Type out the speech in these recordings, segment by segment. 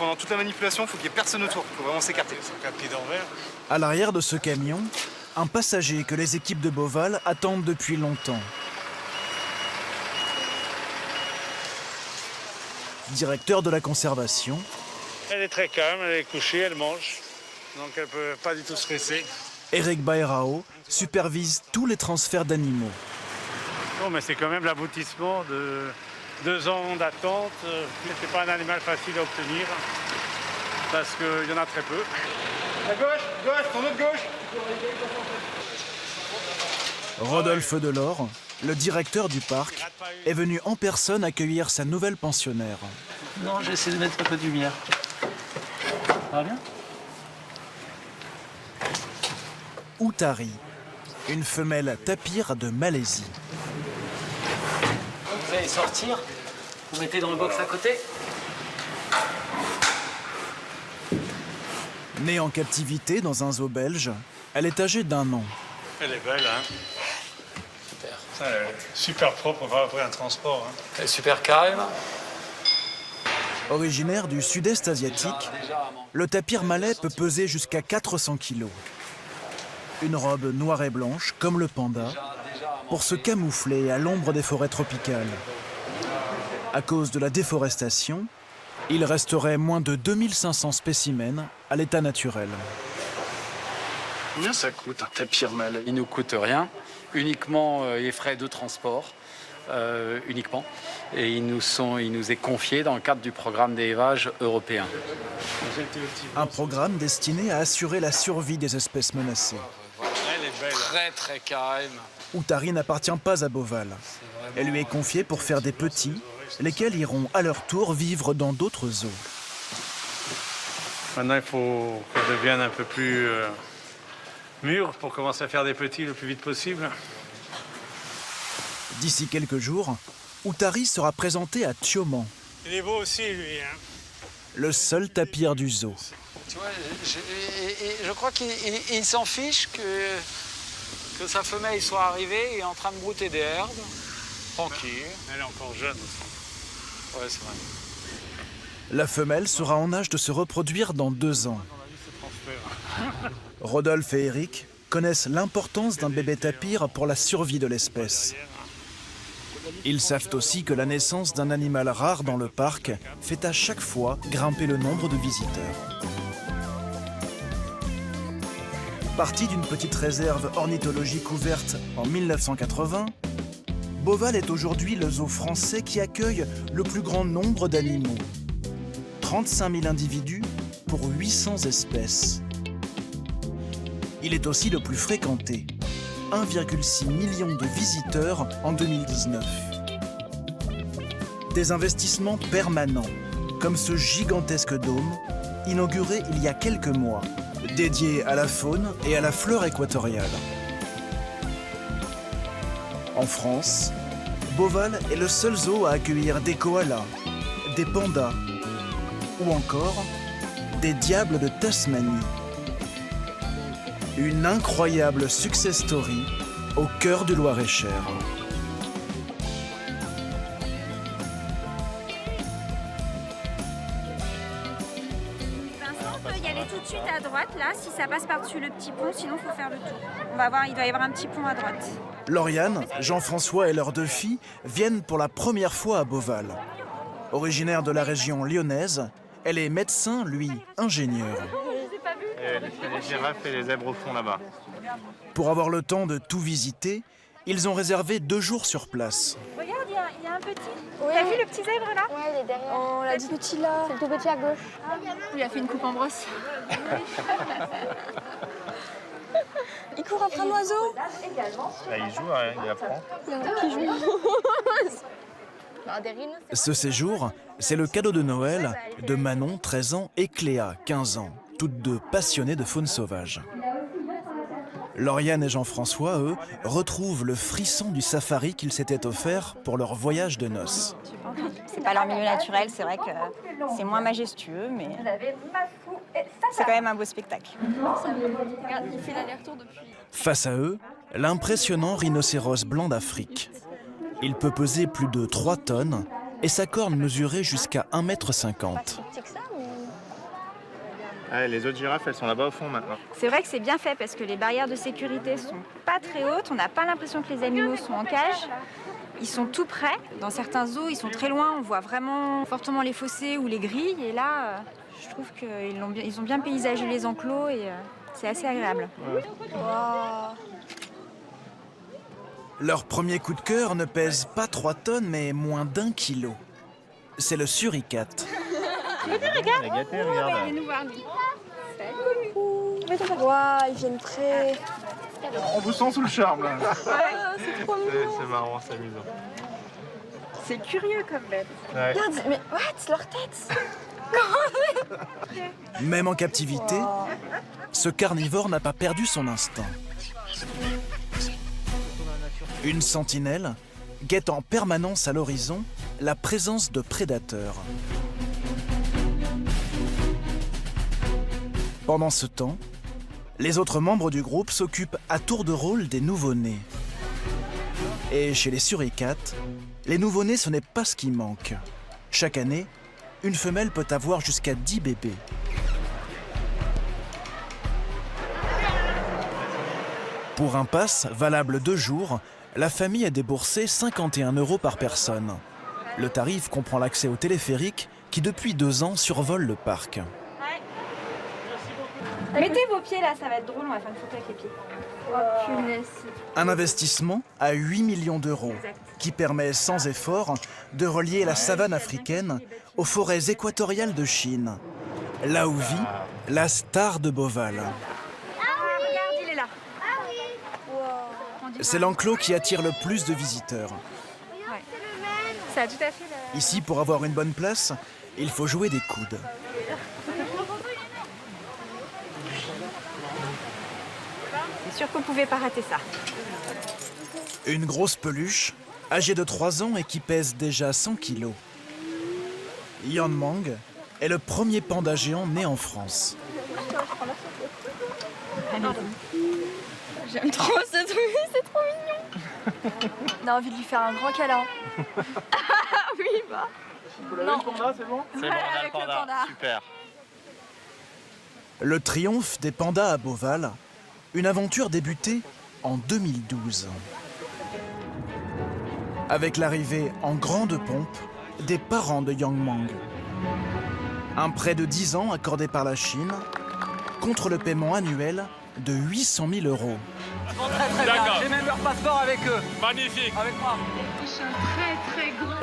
pendant toute la manipulation, il faut qu'il n'y ait personne autour, il faut vraiment s'écarter. À l'arrière de ce camion, un passager que les équipes de Beauval attendent depuis longtemps. Directeur de la conservation, Elle est très calme, elle est couchée, elle mange. Donc elle ne peut pas du tout stresser. Eric Bayrao supervise tous les transferts d'animaux. Non, mais c'est quand même l'aboutissement de 2 ans d'attente. C'est pas un animal facile à obtenir parce qu'il y en a très peu. À gauche, ton autre gauche. Rodolphe Delors, le directeur du parc, est venu en personne accueillir sa nouvelle pensionnaire. Non, j'essaie de mettre un peu de lumière. Ça va bien? Outari, une femelle tapir de Malaisie. Vous allez sortir, vous mettez dans le box à côté. Née en captivité dans un zoo belge, elle est âgée d'1 an. Elle est belle, hein? Super. Ça, elle est super propre après un transport. Hein. Elle est super calme. Originaire du sud-est asiatique, le tapir malais peut peser jusqu'à 400 kilos. Une robe noire et blanche, comme le panda, pour se camoufler à l'ombre des forêts tropicales. À cause de la déforestation, il resterait moins de 2500 spécimens à l'état naturel. Combien ça coûte un tapir malais? Il ne nous coûte rien, uniquement les frais de transport, uniquement. Et il nous est confié dans le cadre du programme d'élevage européen. Un programme destiné à assurer la survie des espèces menacées. Elle est belle. Très très calme. Outari n'appartient pas à Beauval. Elle lui est confiée pour faire des petits, lesquels iront à leur tour vivre dans d'autres zoos. Maintenant, il faut qu'elle devienne un peu plus mûre pour commencer à faire des petits le plus vite possible. D'ici quelques jours, Outari sera présenté à Tioman, Il est beau aussi, lui. Hein. le seul tapir du zoo. Tu vois, je crois qu'il s'en fiche que sa femelle soit arrivée et est en train de brouter des herbes. Tranquille. Elle est encore jeune aussi. Ouais, c'est vrai. La femelle sera en âge de se reproduire dans 2 ans. Rodolphe et Eric connaissent l'importance d'un bébé tapir pour la survie de l'espèce. Ils savent aussi que la naissance d'un animal rare dans le parc fait à chaque fois grimper le nombre de visiteurs. Parti d'une petite réserve ornithologique ouverte en 1980, Beauval est aujourd'hui le zoo français qui accueille le plus grand nombre d'animaux. 35 000 individus pour 800 espèces. Il est aussi le plus fréquenté. 1,6 million de visiteurs en 2019. Des investissements permanents, comme ce gigantesque dôme, inauguré il y a quelques mois, dédié à la faune et à la flore équatoriale. En France, Beauval est le seul zoo à accueillir des koalas, des pandas ou encore des diables de Tasmanie. Une incroyable success story au cœur du Loir-et-Cher. Vincent, on peut y aller tout de suite à droite, là, si ça passe par-dessus le petit pont, sinon il faut faire le tour. On va voir, il doit y avoir un petit pont à droite. Lauriane, Jean-François et leurs 2 filles viennent pour la première fois à Beauval. Originaire de la région lyonnaise, elle est médecin, lui, ingénieur. Les girafes et les zèbres au fond là-bas. Pour avoir le temps de tout visiter, ils ont réservé 2 jours sur place. Regarde, il y a un petit. T'as vu le petit zèbre là? Ouais, il est derrière. Oh, là, tout petit là. C'est le tout petit à gauche. Il a fait une coupe en brosse. Il court après un oiseau. Là, il joue, hein, il apprend. Il y en a qui jouent. Ce séjour, c'est le cadeau de Noël de Manon, 13 ans, et Cléa, 15 ans, toutes 2 passionnées de faune sauvage. Lauriane et Jean-François, eux, retrouvent le frisson du safari qu'ils s'étaient offert pour leur voyage de noces. C'est pas leur milieu naturel, c'est vrai que c'est moins majestueux, mais c'est quand même un beau spectacle. Regarde, il fait l'aller-retour depuis. Face à eux, l'impressionnant rhinocéros blanc d'Afrique. Il peut peser plus de 3 tonnes et sa corne mesurait jusqu'à 1,50 m. Pas si petit que ça, mais... Ouais, les autres girafes, elles sont là-bas au fond maintenant. C'est vrai que c'est bien fait parce que les barrières de sécurité sont pas très hautes. On n'a pas l'impression que les animaux sont en cage. Ils sont tout près. Dans certains zoos, ils sont très loin. On voit vraiment fortement les fossés ou les grilles. Et là, je trouve qu'ils ont bien paysagé les enclos et c'est assez agréable. Ouais. Waouh. Leur premier coup de cœur ne pèse pas 3 tonnes, mais moins d'1 kilo. C'est le suricate. Il est gâté, regarde. Il vient nous voir, lui. Waouh, ils viennent près. On vous sent sous le charme, là. C'est trop mignon. C'est marrant, c'est amusant. C'est curieux comme bête. Ouais. Regarde, mais what, leur tête. Même en captivité, ce carnivore n'a pas perdu son instinct. Une sentinelle guette en permanence à l'horizon la présence de prédateurs. Pendant ce temps, les autres membres du groupe s'occupent à tour de rôle des nouveau-nés. Et chez les suricates, les nouveau-nés, ce n'est pas ce qui manque. Chaque année, une femelle peut avoir jusqu'à 10 bébés. Pour un pass valable 2 jours, la famille a déboursé 51 € par personne. Le tarif comprend l'accès au téléphérique qui, depuis 2 ans, survole le parc. Mettez vos pieds là, ça va être drôle, on va faire une photo avec les pieds. Oh punaise. Un investissement à 8 millions d'euros qui permet sans effort de relier la savane africaine aux forêts équatoriales de Chine, là où vit la star de Beauval. Regarde, il est là. C'est l'enclos qui attire le plus de visiteurs. Ça a tout à fait la... Ici, pour avoir une bonne place, il faut jouer des coudes. C'est sûr qu'on pouvait pas rater ça. Une grosse peluche, âgée de 3 ans et qui pèse déjà 100 kilos. Yang Mang est le premier panda géant né en France. J'aime trop ce truc, c'est trop mignon. On a envie de lui faire un grand câlin. Ah oui, bah. Le panda, c'est bon? C'est bon, on a avec le le panda. panda. Super. Le triomphe des pandas à Beauval, une aventure débutée en 2012. Avec l'arrivée en grande pompe des parents de Yang Mang. Un prêt de 10 ans accordé par la Chine contre le paiement annuel de 800 000 €. J'ai même leur passeport avec eux. Magnifique. Avec moi.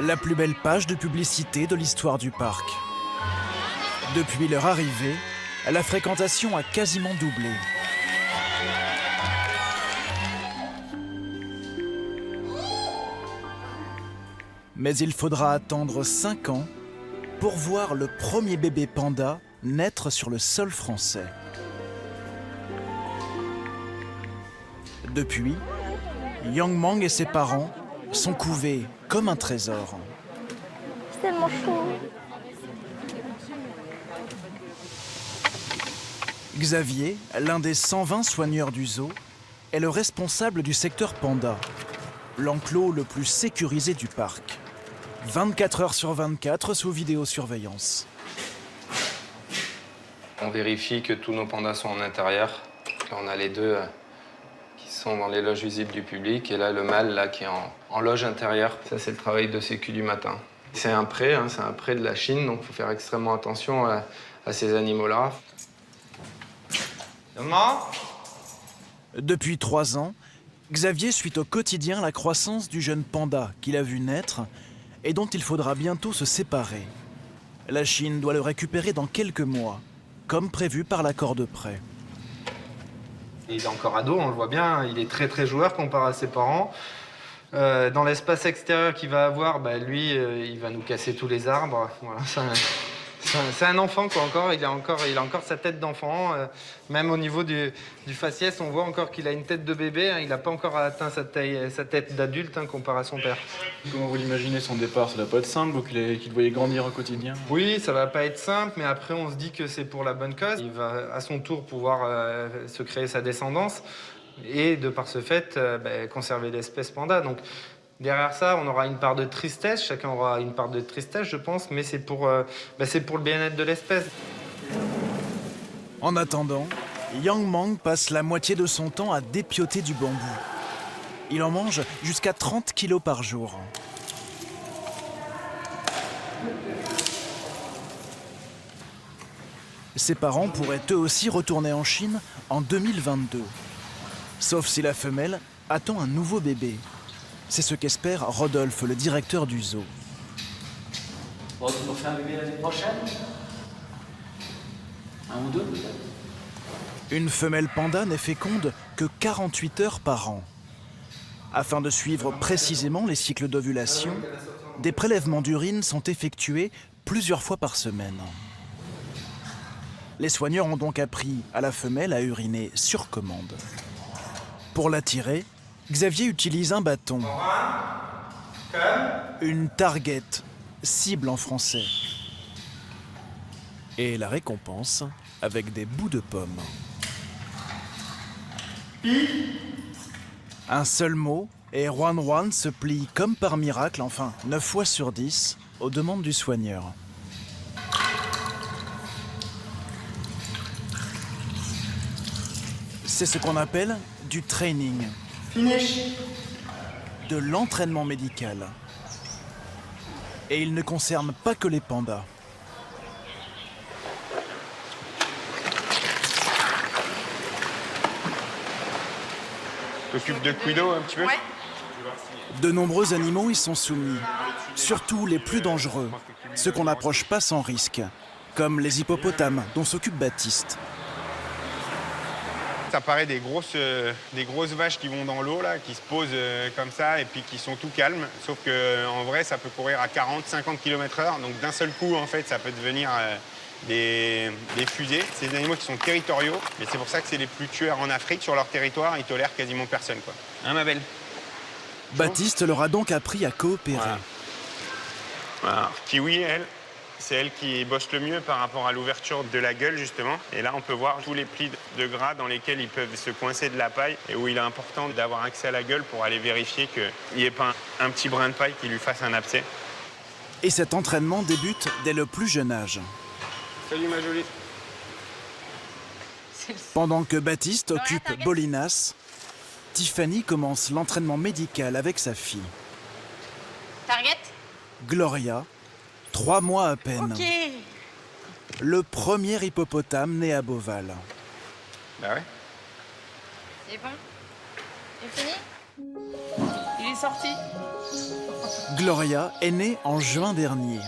La plus belle page de publicité de l'histoire du parc. Depuis leur arrivée, la fréquentation a quasiment doublé. Mais il faudra attendre 5 ans pour voir le premier bébé panda naître sur le sol français. Depuis, Yang Mang et ses parents sont couvés comme un trésor. C'est tellement chaud. Xavier, l'un des 120 soigneurs du zoo, est le responsable du secteur panda, l'enclos le plus sécurisé du parc. 24 heures sur 24 sous vidéosurveillance. On vérifie que tous nos pandas sont en intérieur. Là, on a les 2 qui sont dans les loges visibles du public et là, le mâle là, qui est en loge intérieure. Ça, c'est le travail de sécu du matin. C'est un prêt, c'est un prêt de la Chine, donc il faut faire extrêmement attention à ces animaux-là. Maman ? Depuis 3 ans, Xavier suit au quotidien la croissance du jeune panda qu'il a vu naître et dont il faudra bientôt se séparer. La Chine doit le récupérer dans quelques mois, comme prévu par l'accord de prêt. Il est encore ado, on le voit bien, il est très très joueur comparé à ses parents. Dans l'espace extérieur qu'il va avoir, lui, il va nous casser tous les arbres. Voilà, c'est un enfant, quoi, encore. Il a encore sa tête d'enfant. Même au niveau du faciès, on voit encore qu'il a une tête de bébé. Il n'a pas encore atteint sa tête d'adulte comparé à son père. Comment vous l'imaginez son départ? Ça doit pas être simple ou qu'il le voyait grandir au quotidien? Oui, ça va pas être simple, mais après on se dit que c'est pour la bonne cause. Il va à son tour pouvoir se créer sa descendance et de par ce fait conserver l'espèce panda. Donc derrière ça, on aura une part de tristesse, chacun aura une part de tristesse, je pense, mais c'est pour le bien-être de l'espèce. En attendant, Yang Mang passe la moitié de son temps à dépioter du bambou. Il en mange jusqu'à 30 kilos par jour. Ses parents pourraient eux aussi retourner en Chine en 2022. Sauf si la femelle attend un nouveau bébé. C'est ce qu'espère Rodolphe, le directeur du zoo. Bon, tu refais un bébé l'année prochaine? Un ou deux peut-être? Une femelle panda n'est féconde que 48 heures par an. Afin de suivre précisément les cycles d'ovulation, des prélèvements d'urine sont effectués plusieurs fois par semaine. Les soigneurs ont donc appris à la femelle à uriner sur commande. Pour l'attirer, Xavier utilise un bâton, une target, cible en français, et la récompense avec des bouts de pommes. Un seul mot, et Juan Juan se plie comme par miracle, enfin 9 fois sur 10, aux demandes du soigneur. C'est ce qu'on appelle du training. De l'entraînement médical. Et il ne concerne pas que les pandas. T'occupes de Quido un petit peu? De nombreux animaux y sont soumis, surtout les plus dangereux, ceux qu'on n'approche pas sans risque, comme les hippopotames dont s'occupe Baptiste. Ça paraît des grosses vaches qui vont dans l'eau, là, qui se posent comme ça et puis qui sont tout calmes. Sauf qu'en vrai, ça peut courir à 40-50 km/h. Donc d'un seul coup, en fait, ça peut devenir des fusées. C'est des animaux qui sont territoriaux. Et c'est pour ça que c'est les plus tueurs en Afrique. Sur leur territoire, ils tolèrent quasiment personne, quoi. Hein, ma belle? Baptiste leur a donc appris à coopérer. Voilà. Kiwi, elle, c'est elle qui bosse le mieux par rapport à l'ouverture de la gueule, justement. Et là, on peut voir tous les plis de gras dans lesquels ils peuvent se coincer de la paille et où il est important d'avoir accès à la gueule pour aller vérifier qu'il n'y ait pas un petit brin de paille qui lui fasse un abcès. Et cet entraînement débute dès le plus jeune âge. Salut, ma jolie. Pendant que Baptiste occupe Bolinas, Tiffany commence l'entraînement médical avec sa fille. Target? Gloria, 3 mois à peine. Ok. Le premier hippopotame né à Beauval. Bah ouais. C'est bon? C'est fini? Il est sorti. Gloria est née en juin dernier.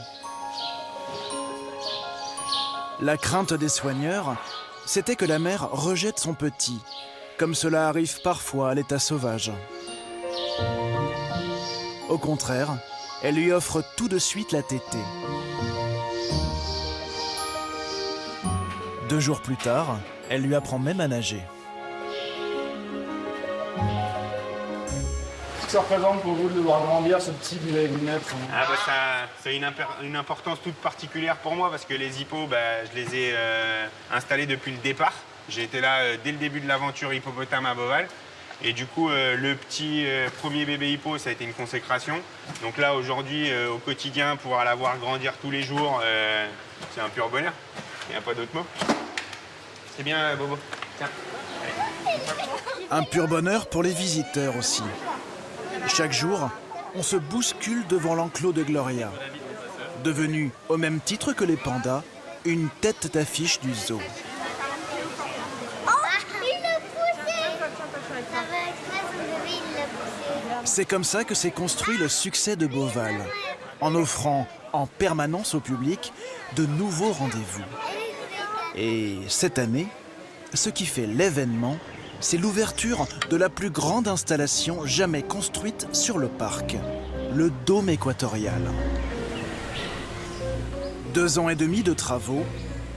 La crainte des soigneurs, c'était que la mère rejette son petit, comme cela arrive parfois à l'état sauvage. Au contraire, elle lui offre tout de suite la tétée. 2 jours plus tard, elle lui apprend même à nager. Qu'est-ce que ça représente pour vous de devoir grandir ce petit que vous allez vous mettre? Ah bah c'est une importance toute particulière pour moi parce que les hippos, je les ai installés depuis le départ. J'ai été là dès le début de l'aventure hippopotame à Beauval. Et du coup, le petit premier bébé hippo, ça a été une consécration. Donc là, aujourd'hui, au quotidien, pouvoir la voir grandir tous les jours, c'est un pur bonheur. Il n'y a pas d'autre mot. C'est bien, Bobo. Tiens. Un pur bonheur pour les visiteurs aussi. Chaque jour, on se bouscule devant l'enclos de Gloria, devenue, au même titre que les pandas, une tête d'affiche du zoo. C'est comme ça que s'est construit le succès de Beauval, en offrant en permanence au public de nouveaux rendez-vous. Et cette année, ce qui fait l'événement, c'est l'ouverture de la plus grande installation jamais construite sur le parc, le dôme équatorial. 2 ans et demi de travaux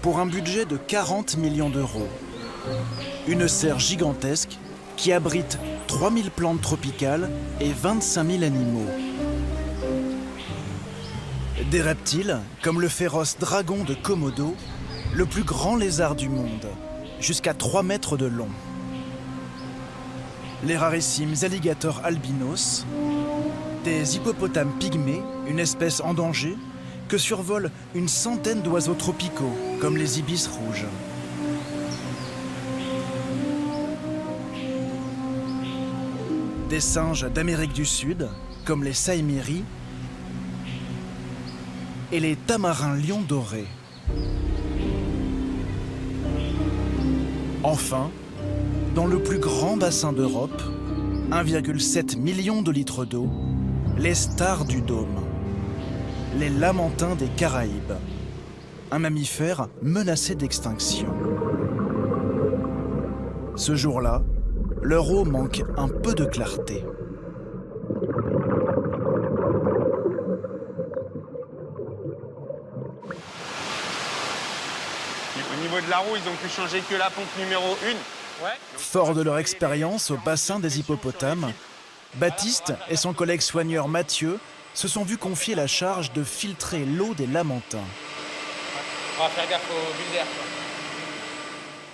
pour un budget de 40 millions d'euros. Une serre gigantesque qui abrite 3000 plantes tropicales et 25 000 animaux. Des reptiles comme le féroce dragon de Komodo, le plus grand lézard du monde, jusqu'à 3 mètres de long. Les rarissimes alligators albinos, des hippopotames pygmées, une espèce en danger, que survolent une centaine d'oiseaux tropicaux, comme les ibis rouges. Des singes d'Amérique du Sud, comme les saïmiris et les tamarins lions dorés. Enfin, dans le plus grand bassin d'Europe, 1,7 million de litres d'eau, les stars du dôme, les lamantins des Caraïbes, un mammifère menacé d'extinction. Ce jour-là, leur eau manque un peu de clarté. Au niveau de la roue, ils ont pu changer que la pompe numéro 1. Forts de leur expérience au bassin des hippopotames, Baptiste et son collègue soigneur Mathieu se sont vus confier la charge de filtrer l'eau des lamantins. On va faire gaffe aux bulles d'air.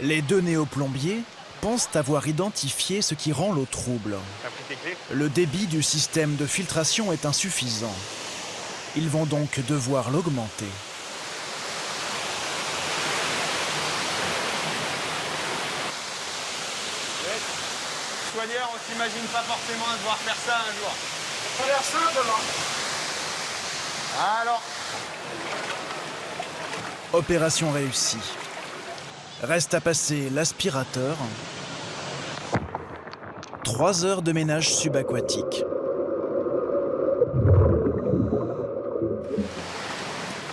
Les deux néoplombiers pensent avoir identifié ce qui rend l'eau trouble. T'as pris tes clés? Le débit du système de filtration est insuffisant. Ils vont donc devoir l'augmenter. Soigneur, on s'imagine pas forcément devoir faire ça un jour. Ça a l'air simple, non? Alors, Opération réussie. Reste à passer l'aspirateur. 3 heures de ménage subaquatique.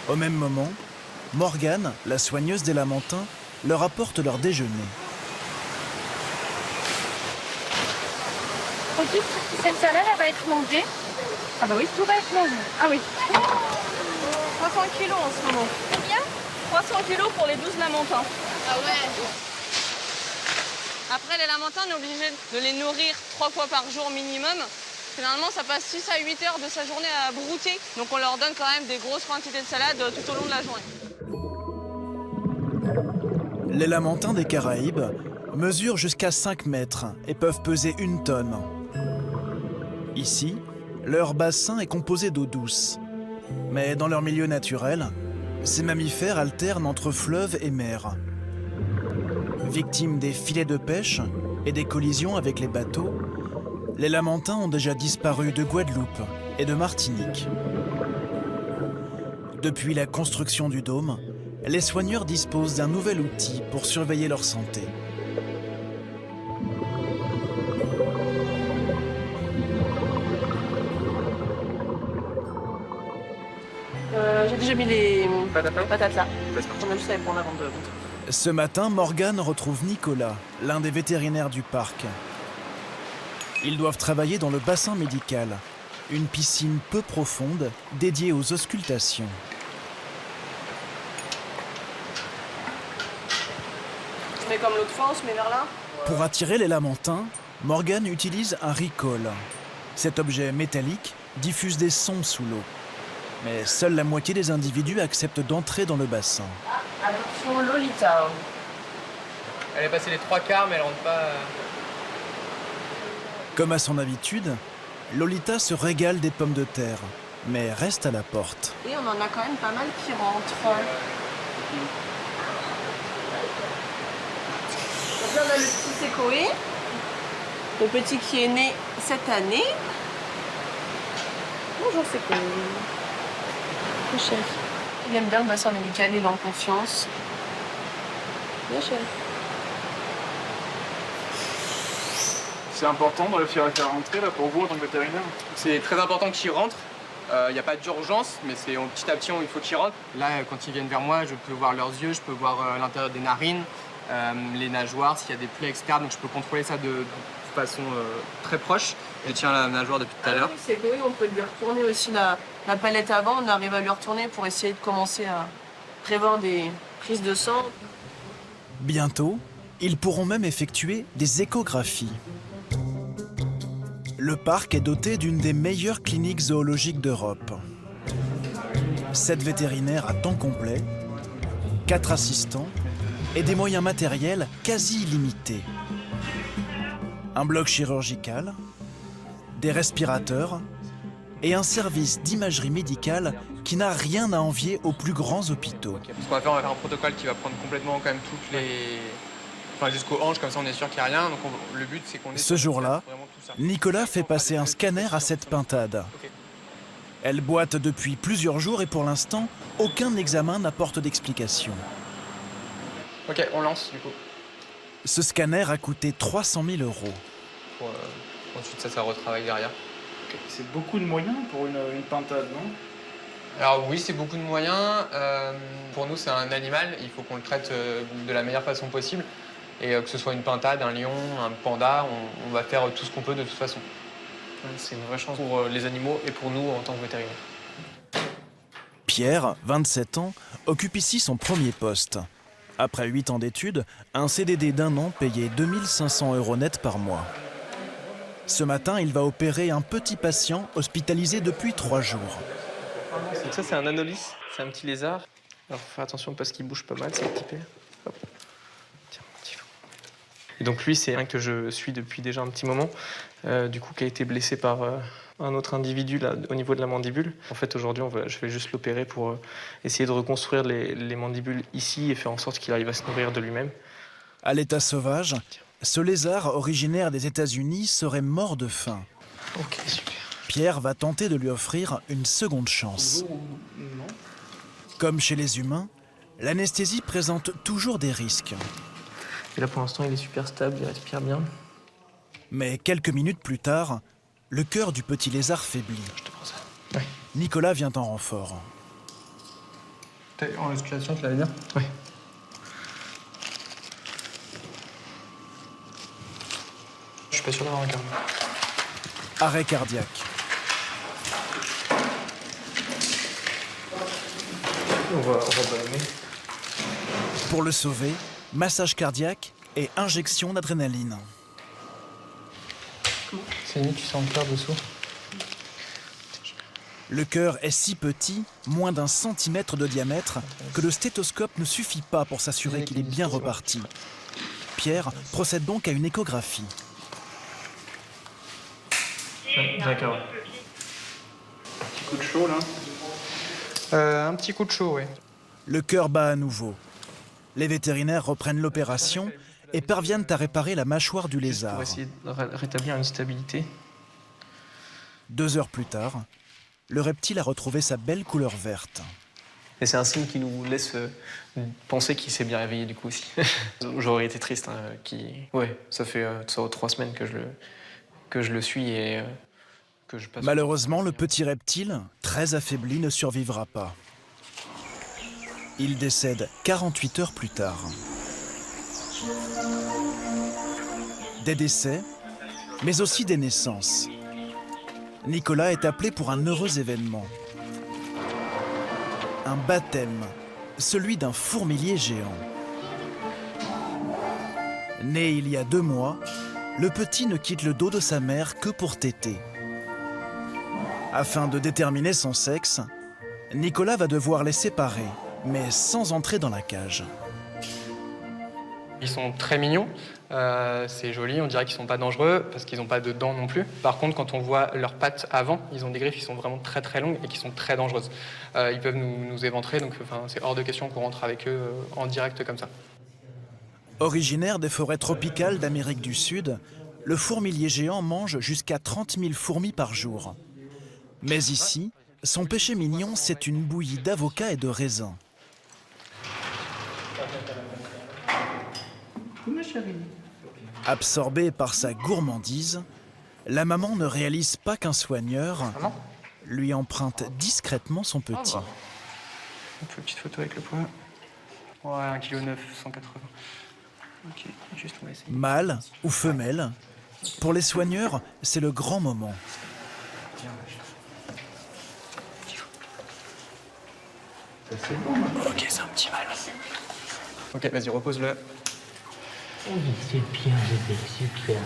Au même moment, Morgane, la soigneuse des lamantins, leur apporte leur déjeuner. Ok, cette salade, elle va être mangée. Ah bah oui, tout va être mangé. Ah oui. 300 kilos en ce moment. Combien 300 kilos pour les 12 lamantins. Ah ouais. Après, les lamantins, on est obligé de les nourrir 3 fois par jour minimum. Finalement, ça passe 6 à 8 heures de sa journée à brouter. Donc on leur donne quand même des grosses quantités de salade tout au long de la journée. Les lamantins des Caraïbes mesurent jusqu'à 5 mètres et peuvent peser 1 tonne. Ici, leur bassin est composé d'eau douce. Mais dans leur milieu naturel, ces mammifères alternent entre fleuves et mers. Victimes des filets de pêche et des collisions avec les bateaux, les lamantins ont déjà disparu de Guadeloupe et de Martinique. Depuis la construction du dôme, les soigneurs disposent d'un nouvel outil pour surveiller leur santé. J'ai déjà mis les patates là. On a juste à les prendre avant de... Ce matin, Morgane retrouve Nicolas, l'un des vétérinaires du parc. Ils doivent travailler dans le bassin médical, une piscine peu profonde dédiée aux auscultations. On met comme l'autre fois, on se met vers là. Pour attirer les lamantins, Morgane utilise un recall. Cet objet métallique diffuse des sons sous l'eau. Mais seule la moitié des individus acceptent d'entrer dans le bassin. Attention, Lolita. Elle est passée les 3/4, mais elle rentre pas. Comme à son habitude, Lolita se régale des pommes de terre, mais reste à la porte. Et on en a quand même pas mal qui rentrent. Donc là, on a le petit Sécoé. Le petit qui est né cette année. Bonjour Sécoé. Le chef. Il aime bien le bassin médical, il est en confiance. Bien chef. C'est important de réussir à faire rentrer là pour vous en tant que vétérinaire? C'est très important qu'il rentre. Il n'y a pas d'urgence, mais c'est petit à petit, il faut qu'ils rentrent. Là, quand ils viennent vers moi, je peux voir leurs yeux, je peux voir l'intérieur des narines, les nageoires, s'il y a des plaies, etc. Donc je peux contrôler ça de façon très proche. Elle tient la nageoire depuis tout à l'heure. Oui, c'est que oui, on peut lui retourner aussi la palette avant. On arrive à lui retourner pour essayer de commencer à prévoir des prises de sang. Bientôt, ils pourront même effectuer des échographies. Le parc est doté d'une des meilleures cliniques zoologiques d'Europe. 7 vétérinaires à temps complet, 4 assistants et des moyens matériels quasi illimités. Un bloc chirurgical, des respirateurs et un service d'imagerie médicale qui n'a rien à envier aux plus grands hôpitaux. Ce qu'on va faire, on va faire un protocole qui va prendre complètement quand même toutes les... Enfin, jusqu'aux hanches, comme ça on est sûr qu'il n'y a rien. Donc le but, c'est qu'on ait... Ce jour-là, Nicolas fait passer un scanner à cette pintade. Elle boite depuis plusieurs jours et pour l'instant, aucun examen n'apporte d'explication. Ok, on lance du coup. Ce scanner a coûté 300 000 €. Ensuite ça retravaille derrière. C'est beaucoup de moyens pour une pintade, non? Alors oui, c'est beaucoup de moyens. Pour nous, c'est un animal. Il faut qu'on le traite de la meilleure façon possible. Et que ce soit une pintade, un lion, un panda, on va faire tout ce qu'on peut de toute façon. C'est une vraie chance pour les animaux et pour nous en tant que vétérinaires. Pierre, 27 ans, occupe ici son premier poste. Après 8 ans d'études, un CDD d'1 an payé 2 500 € net par mois. Ce matin, il va opérer un petit patient hospitalisé depuis 3 jours. Donc ça, c'est un anolis, c'est un petit lézard. Alors faut faire attention parce qu'il bouge pas mal, c'est un petit peu. Hop. Tiens, petit fou. Et donc lui, c'est un que je suis depuis déjà un petit moment, du coup qui a été blessé par un autre individu là, au niveau de la mandibule. En fait, aujourd'hui, je vais juste l'opérer pour essayer de reconstruire les mandibules ici et faire en sorte qu'il arrive à se nourrir de lui-même. À l'état sauvage, ce lézard originaire des États-Unis serait mort de faim. Ok, super. Pierre va tenter de lui offrir une seconde chance. Comme chez les humains, l'anesthésie présente toujours des risques. Et là, pour l'instant, il est super stable, il respire bien. Mais quelques minutes plus tard, le cœur du petit lézard faiblit. Je te prends ça. Ouais. Nicolas vient en renfort. T'es en auscultation, tu l'avais bien? Oui. Je suis pas sûr d'avoir un cœur. Arrêt cardiaque. On va balayer. Pour le sauver, massage cardiaque et injection d'adrénaline. C'est limite, tu sens le cœur dessous. Le cœur est si petit, moins d'1 centimètre de diamètre, que le stéthoscope ne suffit pas pour s'assurer qu'il est bien reparti. Pierre procède donc à une échographie. D'accord. Petit coup de chaud, là. Un petit coup de chaud, oui. Le cœur bat à nouveau. Les vétérinaires reprennent l'opération et parviennent à réparer la mâchoire du lézard. Pour essayer de rétablir une stabilité. 2 heures plus tard, le reptile a retrouvé sa belle couleur verte. Et c'est un signe qui nous laisse penser qu'il s'est bien réveillé du coup aussi. J'aurais été triste. Ouais, ça fait 3 semaines que je le suis et que je passe. Malheureusement, le petit reptile, très affaibli, ne survivra pas. Il décède 48 heures plus tard. Des décès, mais aussi des naissances. Nicolas est appelé pour un heureux événement. Un baptême, celui d'un fourmilier géant. Né il y a 2 mois, le petit ne quitte le dos de sa mère que pour téter. Afin de déterminer son sexe, Nicolas va devoir les séparer, mais sans entrer dans la cage. Ils sont très mignons, c'est joli, on dirait qu'ils sont pas dangereux parce qu'ils n'ont pas de dents non plus. Par contre, quand on voit leurs pattes avant, ils ont des griffes qui sont vraiment très très longues et qui sont très dangereuses. Ils peuvent nous éventrer, donc c'est hors de question qu'on rentre avec eux en direct comme ça. Originaire des forêts tropicales d'Amérique du Sud, le fourmilier géant mange jusqu'à 30 000 fourmis par jour. Mais ici, son péché mignon, c'est une bouillie d'avocats et de raisins. Absorbée par sa gourmandise, la maman ne réalise pas qu'un soigneur lui emprunte discrètement son petit. Une petite photo avec le poids. Ouais, 1,9 kg, 180. Ok, juste on va essayer. Mâle ou femelle, pour les soigneurs, c'est le grand moment. Ok, c'est un petit mâle. Ok, vas-y, repose-le. Oui, c'est bien, bébé, super.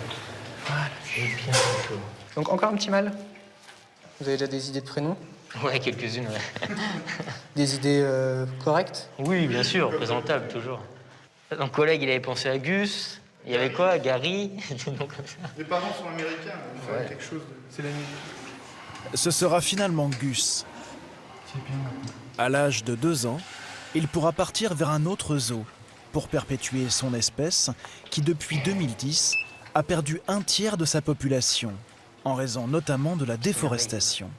Voilà. C'est bien, Nico. Donc encore un petit mâle. Vous avez déjà des idées de prénoms? Ouais, quelques-unes, ouais. Des idées correctes? Oui, bien sûr, présentable, toujours. Mon collègue, il avait pensé à Gus. Il y avait quoi? Gary? Des noms comme ça. Les parents sont américains, il faut quelque chose de... C'est la nuit. Ce sera finalement Gus. À l'âge de 2 ans, il pourra partir vers un autre zoo pour perpétuer son espèce qui, depuis 2010, a perdu un tiers de sa population, en raison notamment de la déforestation.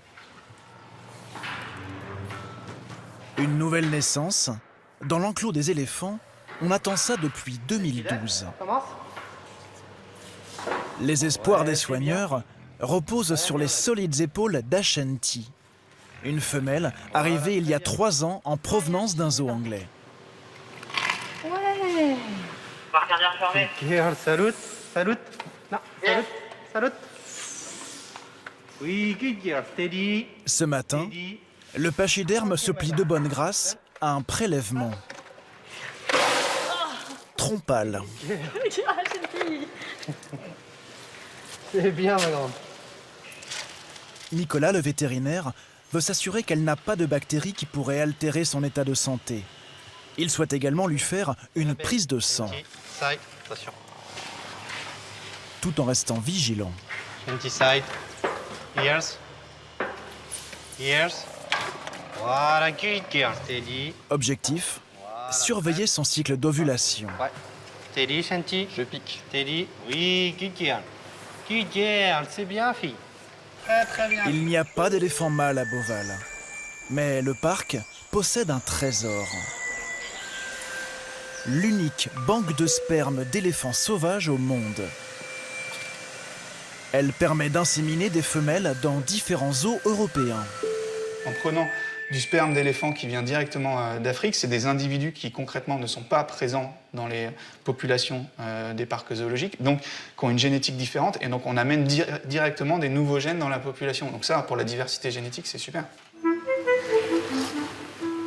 Une nouvelle naissance. Dans l'enclos des éléphants, on attend ça depuis 2012. Les espoirs des soigneurs reposent sur les solides épaules d'Ashanti, une femelle arrivée il y a 3 ans en provenance d'un zoo anglais. Ouais. Girl, salut, salut. Non, salut, salut. Oui, good girl, steady. Ce matin, le pachyderme se plie de bonne grâce à un prélèvement. Trompale. C'est bien, ma grande. Nicolas, le vétérinaire, veut s'assurer qu'elle n'a pas de bactéries qui pourraient altérer son état de santé. Il souhaite également lui faire une prise de sang, Attention. tout en restant vigilant. Side. Ears. Ears. Voilà, good girl, steady. Objectif, surveiller son cycle d'ovulation. Ouais. Steady, Shanti. Je pique. Steady. Oui, good girl. Good girl, c'est bien, fille. Très, très bien. Il n'y a pas d'éléphant mâle à Beauval, mais le parc possède un trésor. L'unique banque de sperme d'éléphants sauvages au monde. Elle permet d'inséminer des femelles dans différents zoos européens. En prenant du sperme d'éléphant qui vient directement d'Afrique, c'est des individus qui concrètement ne sont pas présents dans les populations des parcs zoologiques, donc qui ont une génétique différente, et donc on amène directement des nouveaux gènes dans la population. Donc ça, pour la diversité génétique, c'est super.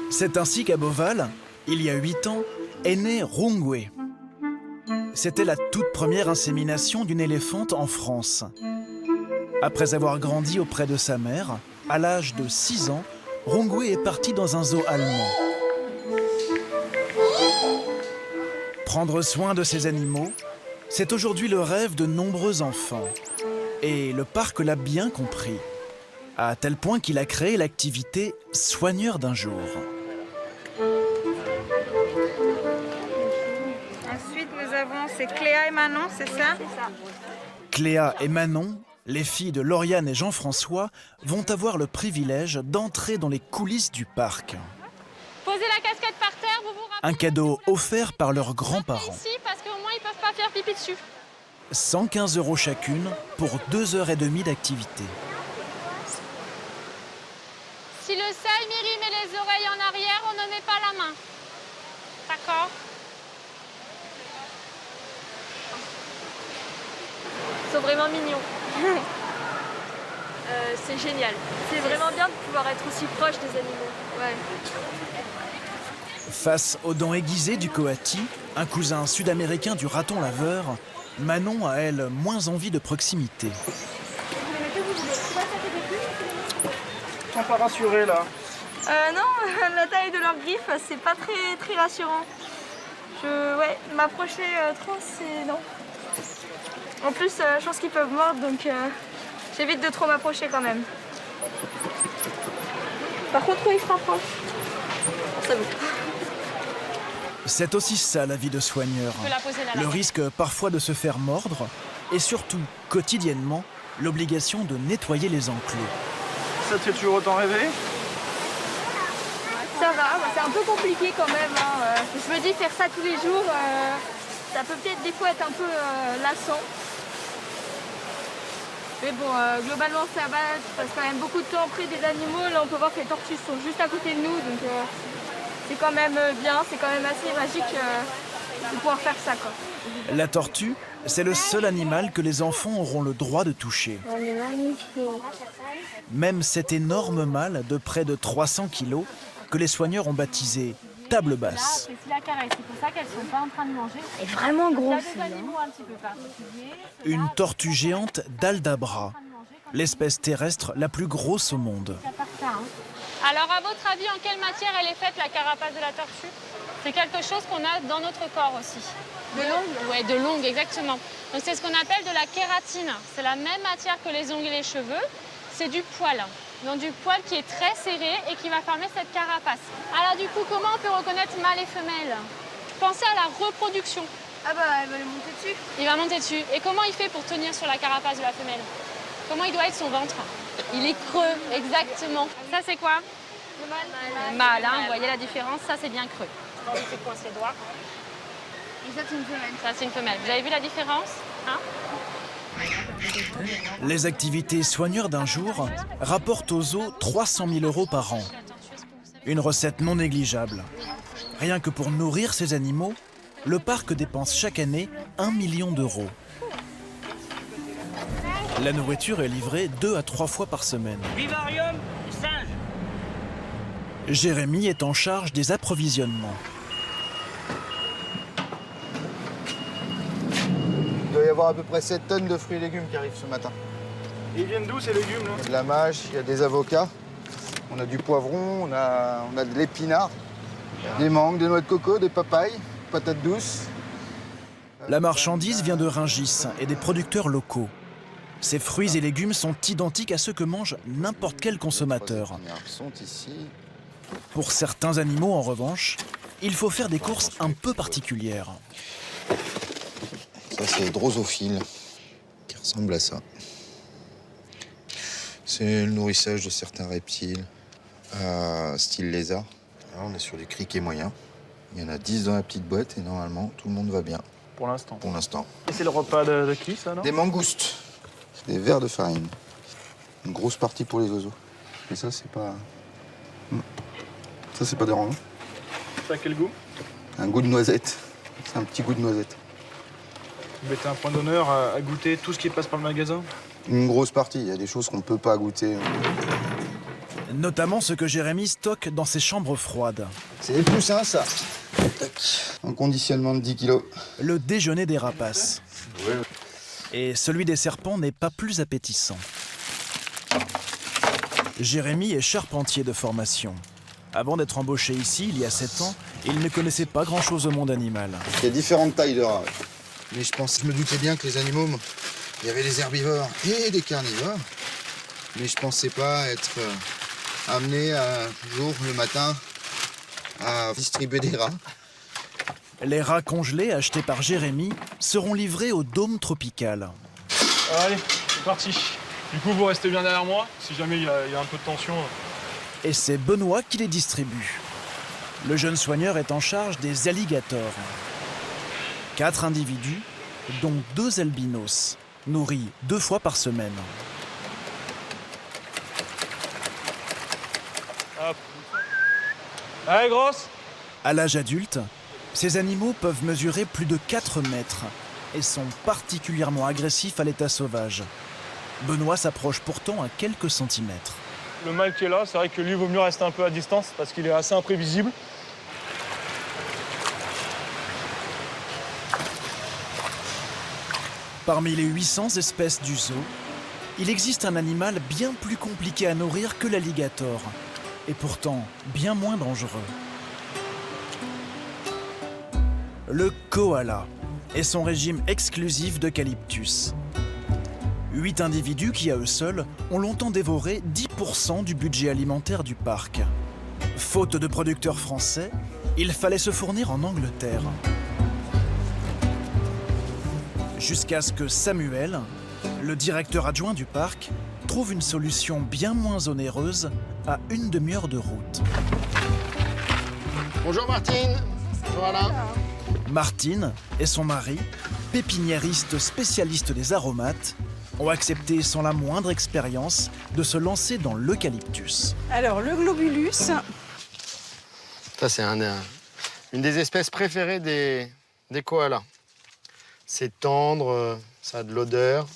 C'est ainsi qu'à Beauval, il y a 8 ans, est né Rungwe. C'était la toute première insémination d'une éléphante en France. Après avoir grandi auprès de sa mère, à l'âge de 6 ans, Rungwe est parti dans un zoo allemand. Prendre soin de ces animaux, c'est aujourd'hui le rêve de nombreux enfants. Et le parc l'a bien compris, à tel point qu'il a créé l'activité « Soigneur d'un jour ». Ensuite, nous avons, c'est Cléa et Manon, c'est ça? C'est ça. Cléa et Manon, les filles de Lauriane et Jean-François, vont avoir le privilège d'entrer dans les coulisses du parc. Posez la casquette par terre, vous vous rappelez. Un cadeau offert par leurs grands-parents. Ici, parce qu'au moins ils peuvent pas faire pipi dessus. 115 € chacune pour 2h30 d'activité. Si le seuil Myri met les oreilles en arrière, on ne met pas la main. D'accord? Ils sont vraiment mignons. C'est génial. C'est vraiment bien de pouvoir être aussi proche des animaux. Ouais. Face aux dents aiguisées du coati, un cousin sud-américain du raton laveur, Manon a, elle, moins envie de proximité. Ils sont pas rassurés là. Non, la taille de leurs griffes, c'est pas très rassurant. Ouais, m'approcher trop, c'est non. En plus, je pense qu'ils peuvent mordre, donc j'évite de trop m'approcher quand même. Par contre, oui, ils se rapprochent. Ça vous. C'est aussi ça la vie de soigneur. Le risque parfois de se faire mordre et surtout, quotidiennement, l'obligation de nettoyer les enclos. Ça te fait toujours autant rêver? Ça va, c'est un peu compliqué quand même. Hein. Je me dis faire ça tous les jours, ça peut peut-être des fois être un peu lassant. Mais bon, globalement ça va, je passe quand même beaucoup de temps auprès des animaux. Là on peut voir que les tortues sont juste à côté de nous, donc c'est quand même bien, c'est quand même assez magique de pouvoir faire ça, quoi. La tortue, c'est le seul animal que les enfants auront le droit de toucher. Même cet énorme mâle de près de 300 kilos que les soigneurs ont baptisé table basse. C'est pour ça qu'elles sont pas en train de manger. Elle est vraiment grosse. Une tortue géante d'Aldabra, l'espèce terrestre la plus grosse au monde. Alors, à votre avis, en quelle matière elle est faite, la carapace de la tortue? C'est quelque chose qu'on a dans notre corps aussi. De l'ongle? Oui, de l'ongle, exactement. Donc, c'est ce qu'on appelle de la kératine. C'est la même matière que les ongles et les cheveux. C'est du poil. Donc, du poil qui est très serré et qui va former cette carapace. Alors, du coup, comment on peut reconnaître mâle et femelle? Pensez à la reproduction. Ah bah, elle va les monter dessus. Il va monter dessus. Et comment il fait pour tenir sur la carapace de la femelle? Comment il doit être son ventre? Il est creux, exactement. Ça, c'est quoi? Le mâle. Le mâle, hein, vous voyez la différence? Ça, c'est bien creux. Quand il fait coincer les doigts. Et ça, c'est une femelle. Ça, c'est une femelle. Vous avez vu la différence, hein? Les activités soigneurs d'un jour rapportent aux zoos 300 000 € par an. Une recette non négligeable. Rien que pour nourrir ces animaux, le parc dépense chaque année 1 million d'euros. La nourriture est livrée 2 à 3 fois par semaine. Vivarium, singe. Jérémy est en charge des approvisionnements. Il doit y avoir à peu près 7 tonnes de fruits et légumes qui arrivent ce matin. Et ils viennent d'où ces légumes là? Il y a de la mâche, il y a des avocats, on a du poivron, on a de l'épinard, des mangues, des noix de coco, des papayes, patates douces. La marchandise vient de Rungis et des producteurs locaux. Ces fruits et légumes sont identiques à ceux que mange n'importe quel consommateur. Pour certains animaux, en revanche, il faut faire des courses un peu particulières. Ça, c'est drosophile, qui ressemble à ça. C'est le nourrissage de certains reptiles, style lézard. Là, on est sur des criquets moyens. Il y en a 10 dans la petite boîte et normalement, tout le monde va bien. Pour l'instant. Pour l'instant. Et c'est le repas de qui, ça, non? Des mangoustes. C'est des vers de farine. Une grosse partie pour les oiseaux. Et ça, c'est pas... Ça, c'est pas dérangeant. Ça a quel goût? Un goût de noisette. C'est un petit goût de noisette. Vous mettez un point d'honneur à goûter tout ce qui passe par le magasin? Une grosse partie. Il y a des choses qu'on ne peut pas goûter. Notamment ce que Jérémy stocke dans ses chambres froides. C'est des poussins, ça. Tac. Un conditionnement de 10 kilos. Le déjeuner des rapaces. Ouais. Et celui des serpents n'est pas plus appétissant. Jérémy est charpentier de formation. Avant d'être embauché ici, il y a 7 ans, il ne connaissait pas grand-chose au monde animal. Il y a différentes tailles de rats. Mais je me doutais bien que les animaux, il y avait des herbivores et des carnivores. Mais je pensais pas être amené un jour, le matin, à distribuer des rats. Les rats congelés achetés par Jérémy seront livrés au dôme tropical. Allez, c'est parti. Du coup, vous restez bien derrière moi, si jamais il y a un peu de tension. Et c'est Benoît qui les distribue. Le jeune soigneur est en charge des alligators. 4 individus, dont 2 albinos, nourris 2 fois par semaine. Hop. Allez, grosse! À l'âge adulte, ces animaux peuvent mesurer plus de 4 mètres et sont particulièrement agressifs à l'état sauvage. Benoît s'approche pourtant à quelques centimètres. Le mâle qui est là, c'est vrai que lui, il vaut mieux rester un peu à distance parce qu'il est assez imprévisible. Parmi les 800 espèces du zoo, il existe un animal bien plus compliqué à nourrir que l'alligator, et pourtant bien moins dangereux. Le koala et son régime exclusif d'eucalyptus. 8 individus qui, à eux seuls, ont longtemps dévoré 10% du budget alimentaire du parc. Faute de producteurs français, il fallait se fournir en Angleterre. Jusqu'à ce que Samuel, le directeur adjoint du parc, trouve une solution bien moins onéreuse à une demi-heure de route. Bonjour Martine. Bonjour Alain. Martine et son mari, pépiniériste spécialiste des aromates, ont accepté sans la moindre expérience de se lancer dans l'eucalyptus. Alors, le globulus. Ça, c'est une des espèces préférées des koalas. C'est tendre, ça a de l'odeur.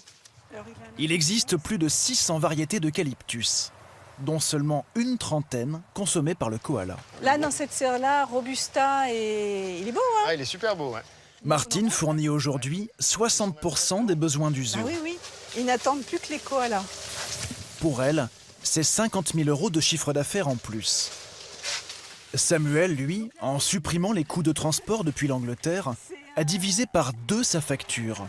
Il existe plus de 600 variétés d'eucalyptus, dont seulement une trentaine consommées par le koala. Là, dans cette serre-là, Robusta, et il est beau, hein? Ah, il est super beau, ouais. Martine fournit aujourd'hui 60% des besoins du zoo. Ah oui, oui. Ils n'attendent plus que les koalas. Pour elle, c'est 50 000 € de chiffre d'affaires en plus. Samuel, lui, en supprimant les coûts de transport depuis l'Angleterre, a divisé par 2 sa facture.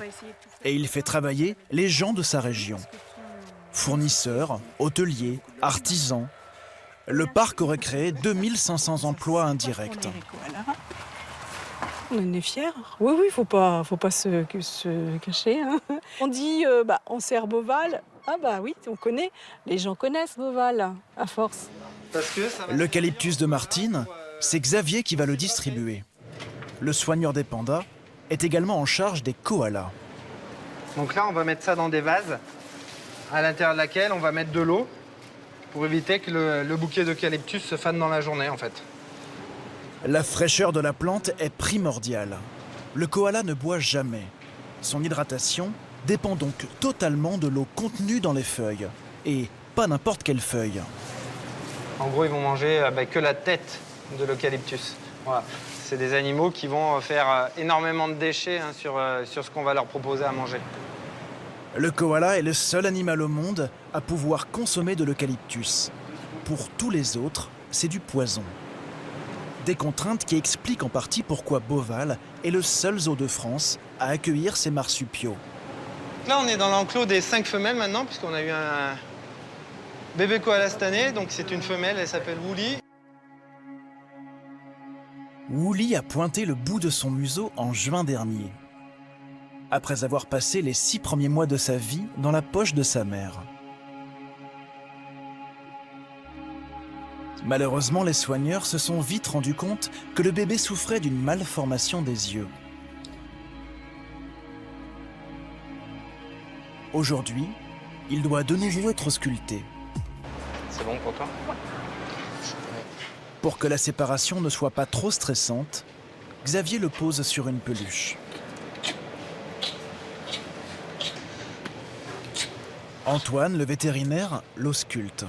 Et il fait travailler les gens de sa région. Fournisseurs, hôteliers, artisans. Le parc aurait créé 2500 emplois indirects. On en est fiers. Oui, faut pas se cacher. Hein. On dit, on sert Beauval. Ah bah oui, on connaît. Les gens connaissent Beauval, à force. L'eucalyptus de Martine, c'est Xavier qui va le distribuer. Le soigneur des pandas est également en charge des koalas. Donc là, on va mettre ça dans des vases, à l'intérieur de laquelle on va mettre de l'eau pour éviter que le bouquet d'eucalyptus se fane dans la journée, en fait. La fraîcheur de la plante est primordiale. Le koala ne boit jamais. Son hydratation dépend donc totalement de l'eau contenue dans les feuilles. Et pas n'importe quelle feuille. En gros, ils vont manger que la tête de l'eucalyptus. Voilà. C'est des animaux qui vont faire énormément de déchets sur ce qu'on va leur proposer à manger. Le koala est le seul animal au monde à pouvoir consommer de l'eucalyptus. Pour tous les autres, c'est du poison. Des contraintes qui expliquent en partie pourquoi Beauval est le seul zoo de France à accueillir ces marsupiaux. Là, on est dans l'enclos des 5 femelles maintenant, puisqu'on a eu un bébé koala cette année. Donc c'est une femelle, elle s'appelle Woolly. Woolly a pointé le bout de son museau en juin dernier, après avoir passé les 6 premiers mois de sa vie dans la poche de sa mère. Malheureusement, les soigneurs se sont vite rendus compte que le bébé souffrait d'une malformation des yeux. Aujourd'hui, il doit de nouveau être sculpté. C'est bon pour toi? Pour que la séparation ne soit pas trop stressante, Xavier le pose sur une peluche. Antoine, le vétérinaire, l'ausculte.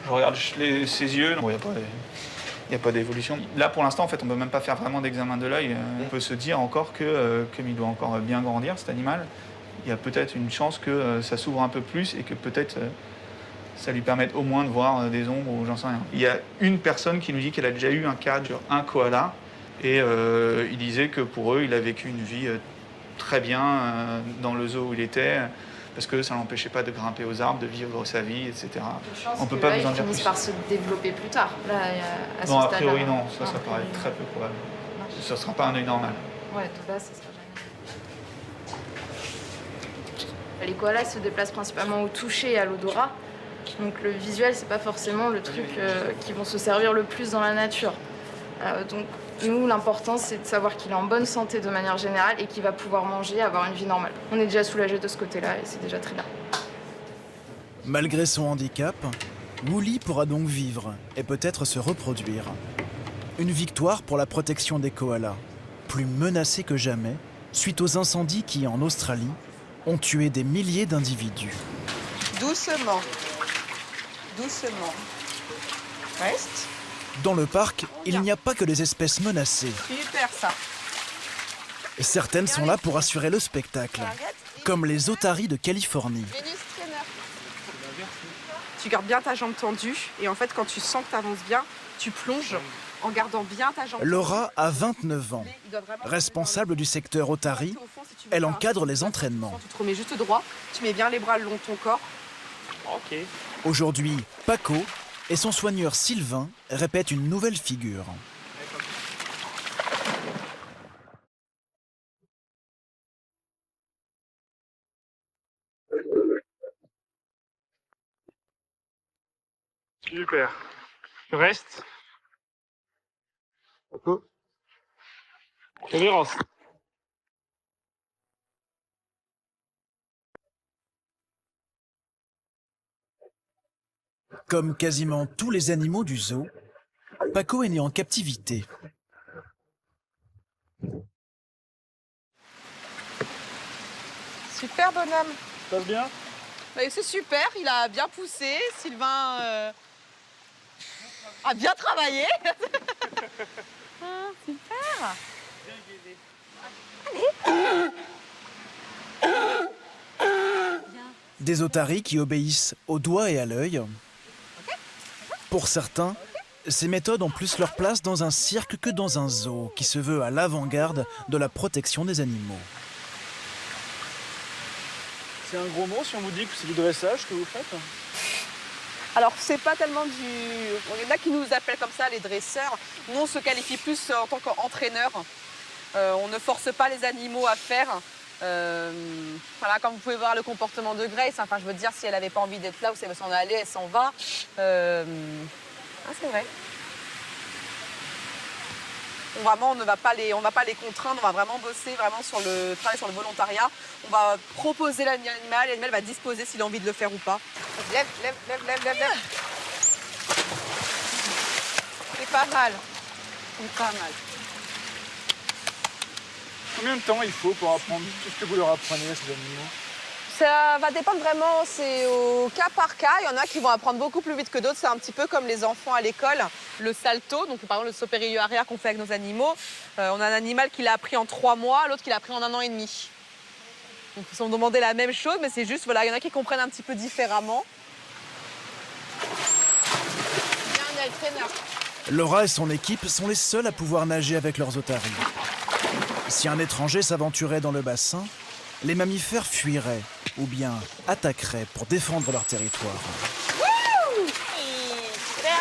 Je regarde ses yeux, il n'y a pas d'évolution. Là, pour l'instant, en fait, on ne peut même pas faire vraiment d'examen de l'œil. On peut se dire encore que, comme il doit encore bien grandir, cet animal, il y a peut-être une chance que ça s'ouvre un peu plus et que peut-être ça lui permette au moins de voir des ombres ou j'en sais rien. Il y a une personne qui nous dit qu'elle a déjà eu un cas sur un koala et il disait que pour eux, il a vécu une vie très bien dans le zoo où il était, parce que ça ne l'empêchait pas de grimper aux arbres, de vivre sa vie, etc. On ne peut pas vous en dire plus. Par se développer plus tard. Là, à non, a priori non, ça paraît très peu probable. Ce ne sera pas un œil normal. Ouais, de base, ça sera jamais. Les koalas se déplacent principalement au toucher et à l'odorat. Donc le visuel, c'est pas forcément le truc qui vont se servir le plus dans la nature. Donc nous, l'important, c'est de savoir qu'il est en bonne santé de manière générale et qu'il va pouvoir manger et avoir une vie normale. On est déjà soulagé de ce côté-là et c'est déjà très bien. Malgré son handicap, Woolly pourra donc vivre et peut-être se reproduire. Une victoire pour la protection des koalas, plus menacés que jamais, suite aux incendies qui, en Australie, ont tué des milliers d'individus. Doucement. Doucement. Reste. Dans le parc, il n'y a pas que les espèces menacées. Super ça. Certaines sont là pour assurer le spectacle, comme les otaries de Californie. Tu gardes bien ta jambe tendue et en fait quand tu sens que tu avances bien, tu plonges en gardant bien ta jambe tendue. Laura a 29 ans. Responsable du secteur Otari, elle encadre les entraînements. Tu te remets juste droit, tu mets bien les bras le long de ton corps. Ok. Aujourd'hui, Paco et son soigneur Sylvain répètent une nouvelle figure. Super. Je reste. Paco. Révérence. Comme quasiment tous les animaux du zoo, Paco est né en captivité. Super bonhomme. Ça va bien? C'est super, il a bien poussé. Sylvain a bien travaillé. Super. Des otaries qui obéissent au doigt et à l'œil. Pour certains, ces méthodes ont plus leur place dans un cirque que dans un zoo qui se veut à l'avant-garde de la protection des animaux. C'est un gros mot si on vous dit que c'est du dressage que vous faites? Alors, c'est pas tellement du... Il y en a qui nous appellent comme ça, les dresseurs. Nous, on se qualifie plus en tant qu'entraîneur. On ne force pas les animaux à faire. Voilà, comme vous pouvez voir le comportement de Grace, enfin, je veux dire, si elle n'avait pas envie d'être là ou si elle veut s'en aller, elle s'en va. Ah, c'est vrai. On ne va pas les contraindre, on va vraiment bosser vraiment sur le travail, sur le volontariat. On va proposer l'animal, l'animal va disposer s'il a envie de le faire ou pas. Lève. C'est pas mal. C'est pas mal. Combien de temps il faut pour apprendre tout ce que vous leur apprenez à ces animaux? Ça va dépendre vraiment, c'est au cas par cas. Il y en a qui vont apprendre beaucoup plus vite que d'autres. C'est un petit peu comme les enfants à l'école. Le salto, donc par exemple le saut périlleux arrière qu'on fait avec nos animaux. On a un animal qui l'a appris en 3 mois, l'autre qui l'a appris en 1 an et demi. Donc ils sont demandés la même chose, mais c'est juste, voilà, il y en a qui comprennent un petit peu différemment. Il y a un entraîneur. Laura et son équipe sont les seuls à pouvoir nager avec leurs otaries. Si un étranger s'aventurait dans le bassin, les mammifères fuiraient ou bien attaqueraient pour défendre leur territoire.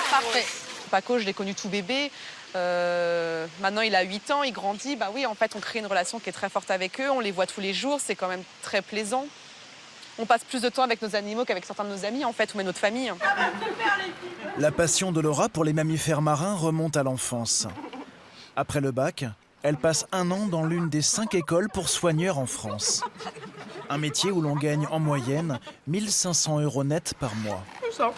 Parfait. Paco, je l'ai connu tout bébé. Maintenant, il a 8 ans, il grandit. Bah oui, en fait, on crée une relation qui est très forte avec eux. On les voit tous les jours, c'est quand même très plaisant. On passe plus de temps avec nos animaux qu'avec certains de nos amis, en fait, ou même notre famille. La passion de Laura pour les mammifères marins remonte à l'enfance. Après le bac, elle passe 1 an dans l'une des 5 écoles pour soigneurs en France. Un métier où l'on gagne en moyenne 1 500 € net par mois. C'est ça.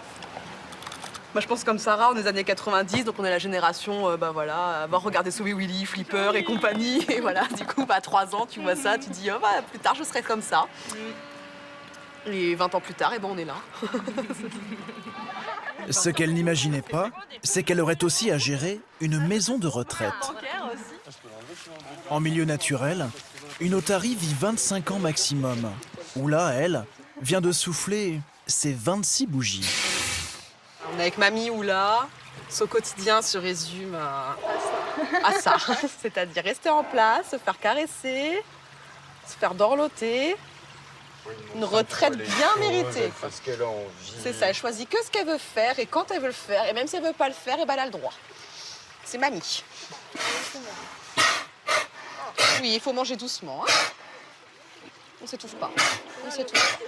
Moi, je pense comme Sarah, on est des années 90, donc on est la génération, voilà, avoir regardé Sauver Willy, Flipper et compagnie. Et voilà, du coup, à 3 ans, tu vois ça, tu dis, oh, bah, plus tard, je serai comme ça. Et 20 ans plus tard, on est là. Ce qu'elle n'imaginait pas, c'est qu'elle aurait aussi à gérer une maison de retraite. En milieu naturel, une otarie vit 25 ans maximum, où là, elle vient de souffler ses 26 bougies. On est avec Mamie Oula. Son quotidien se résume à ça. C'est-à-dire rester en place, se faire caresser, se faire dorloter. Une retraite bien méritée. Parce qu'elle a envie. C'est ça, elle choisit que ce qu'elle veut faire et quand elle veut le faire. Et même si elle veut pas le faire, elle a le droit. C'est Mamie. Oui, il faut manger doucement. Hein. On s'étouffe pas. On s'étouffe.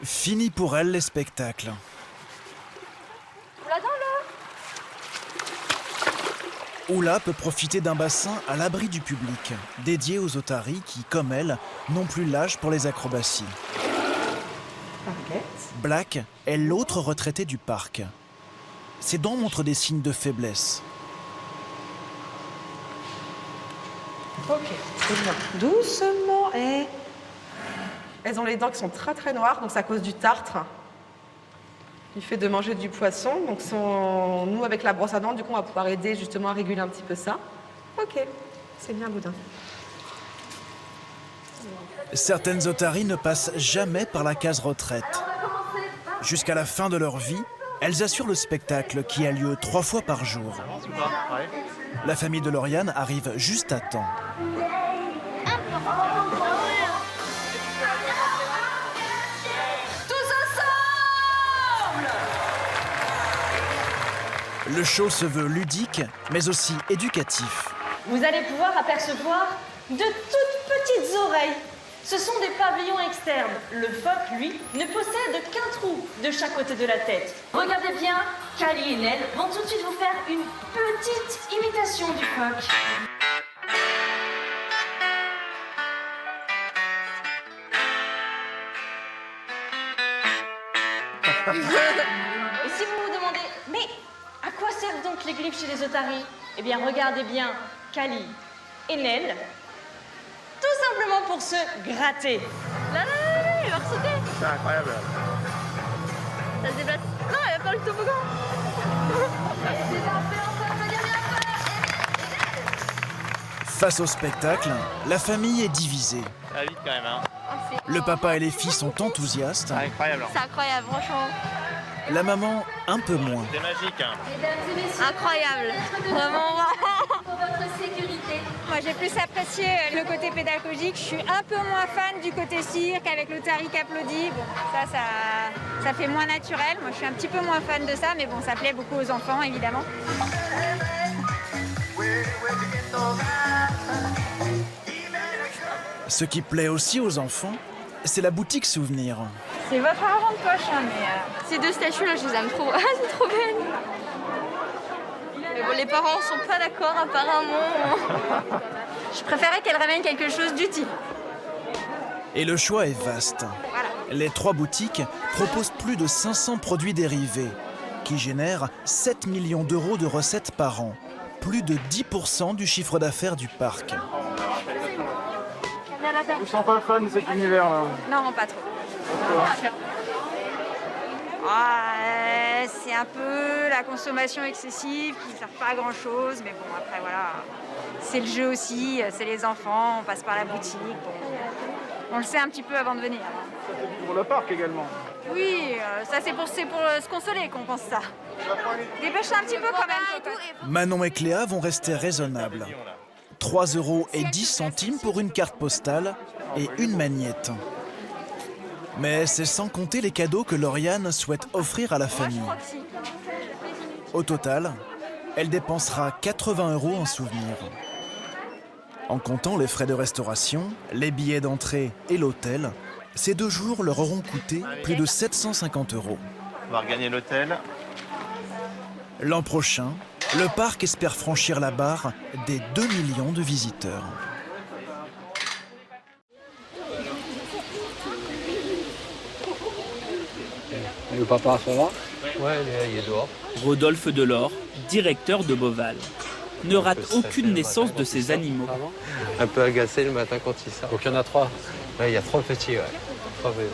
Fini pour elle les spectacles. Oula peut profiter d'un bassin à l'abri du public, dédié aux otaries qui, comme elle, n'ont plus l'âge pour les acrobaties. Black est l'autre retraité du parc. Ses dents montrent des signes de faiblesse. Ok, c'est bien. Doucement et... Elles ont les dents qui sont très très noires, donc c'est à cause du tartre. Il fait de manger du poisson, donc nous avec la brosse à dents, du coup on va pouvoir aider justement à réguler un petit peu ça. Ok, c'est bien Boudin. Certaines otaries ne passent jamais par la case retraite. Jusqu'à la fin de leur vie, elles assurent le spectacle qui a lieu 3 fois par jour. La famille de Lauriane arrive juste à temps. Le show se veut ludique, mais aussi éducatif. Vous allez pouvoir apercevoir de toutes petites oreilles. Ce sont des pavillons externes. Le phoque, lui, ne possède qu'un trou de chaque côté de la tête. Regardez bien, Kali et Nell vont tout de suite vous faire une petite imitation du phoque. Et si vous vous demandez, mais à quoi servent donc les glyphes chez les otaries? Eh bien, regardez bien Kali et Nell. Tout simplement pour se gratter. Là, il va ressauter. C'est incroyable. Ça se déplace. Non, il va faire le toboggan. Face au spectacle, la famille est divisée. Ça va vite quand même, hein. Le papa et les filles sont enthousiastes. C'est incroyable. C'est incroyable, franchement. La maman, un peu moins. C'est magique, hein. Incroyable. Vraiment. Pour votre sécurité. Moi, j'ai plus apprécié le côté pédagogique. Je suis un peu moins fan du côté cirque avec l'Otari qui applaudit. Bon, ça fait moins naturel. Moi, je suis un petit peu moins fan de ça, mais bon, ça plaît beaucoup aux enfants, évidemment. Ce qui plaît aussi aux enfants, c'est la boutique souvenir. C'est votre argent de poche, hein, mais ces deux statues là, je les aime trop. Ah, c'est trop belle. Mais bon, les parents sont pas d'accord apparemment. Je préférais qu'elle ramène quelque chose d'utile. Et le choix est vaste. Les 3 boutiques proposent plus de 500 produits dérivés qui génèrent 7 millions d'euros de recettes par an, plus de 10% du chiffre d'affaires du parc. Je ne sens pas fan de cet univers-là. Non, pas trop. C'est un peu la consommation excessive qui ne sert pas à grand-chose, mais bon, après voilà, c'est le jeu aussi, c'est les enfants, on passe par la boutique, bon, on le sait un petit peu avant de venir. Ça fait vivre le parc également. Oui, ça c'est pour se consoler qu'on pense ça. Dépêche-toi un petit peu quand même. Manon et Cléa vont rester raisonnables. 3,10 € pour une carte postale et une magnette. Mais c'est sans compter les cadeaux que Lauriane souhaite offrir à la famille. Au total, elle dépensera 80 € en souvenirs. En comptant les frais de restauration, les billets d'entrée et l'hôtel, ces 2 jours leur auront coûté plus de 750 €. On va regagner l'hôtel. L'an prochain, le parc espère franchir la barre des 2 millions de visiteurs. Le papa, ça va? Ouais, il est dehors. Rodolphe Delors, directeur de Beauval, ne rate aucune naissance de ses animaux. Un peu agacé le matin quand il sort. Donc il y en a 3? Ouais, il y a 3 petits, ouais. 3 bébés.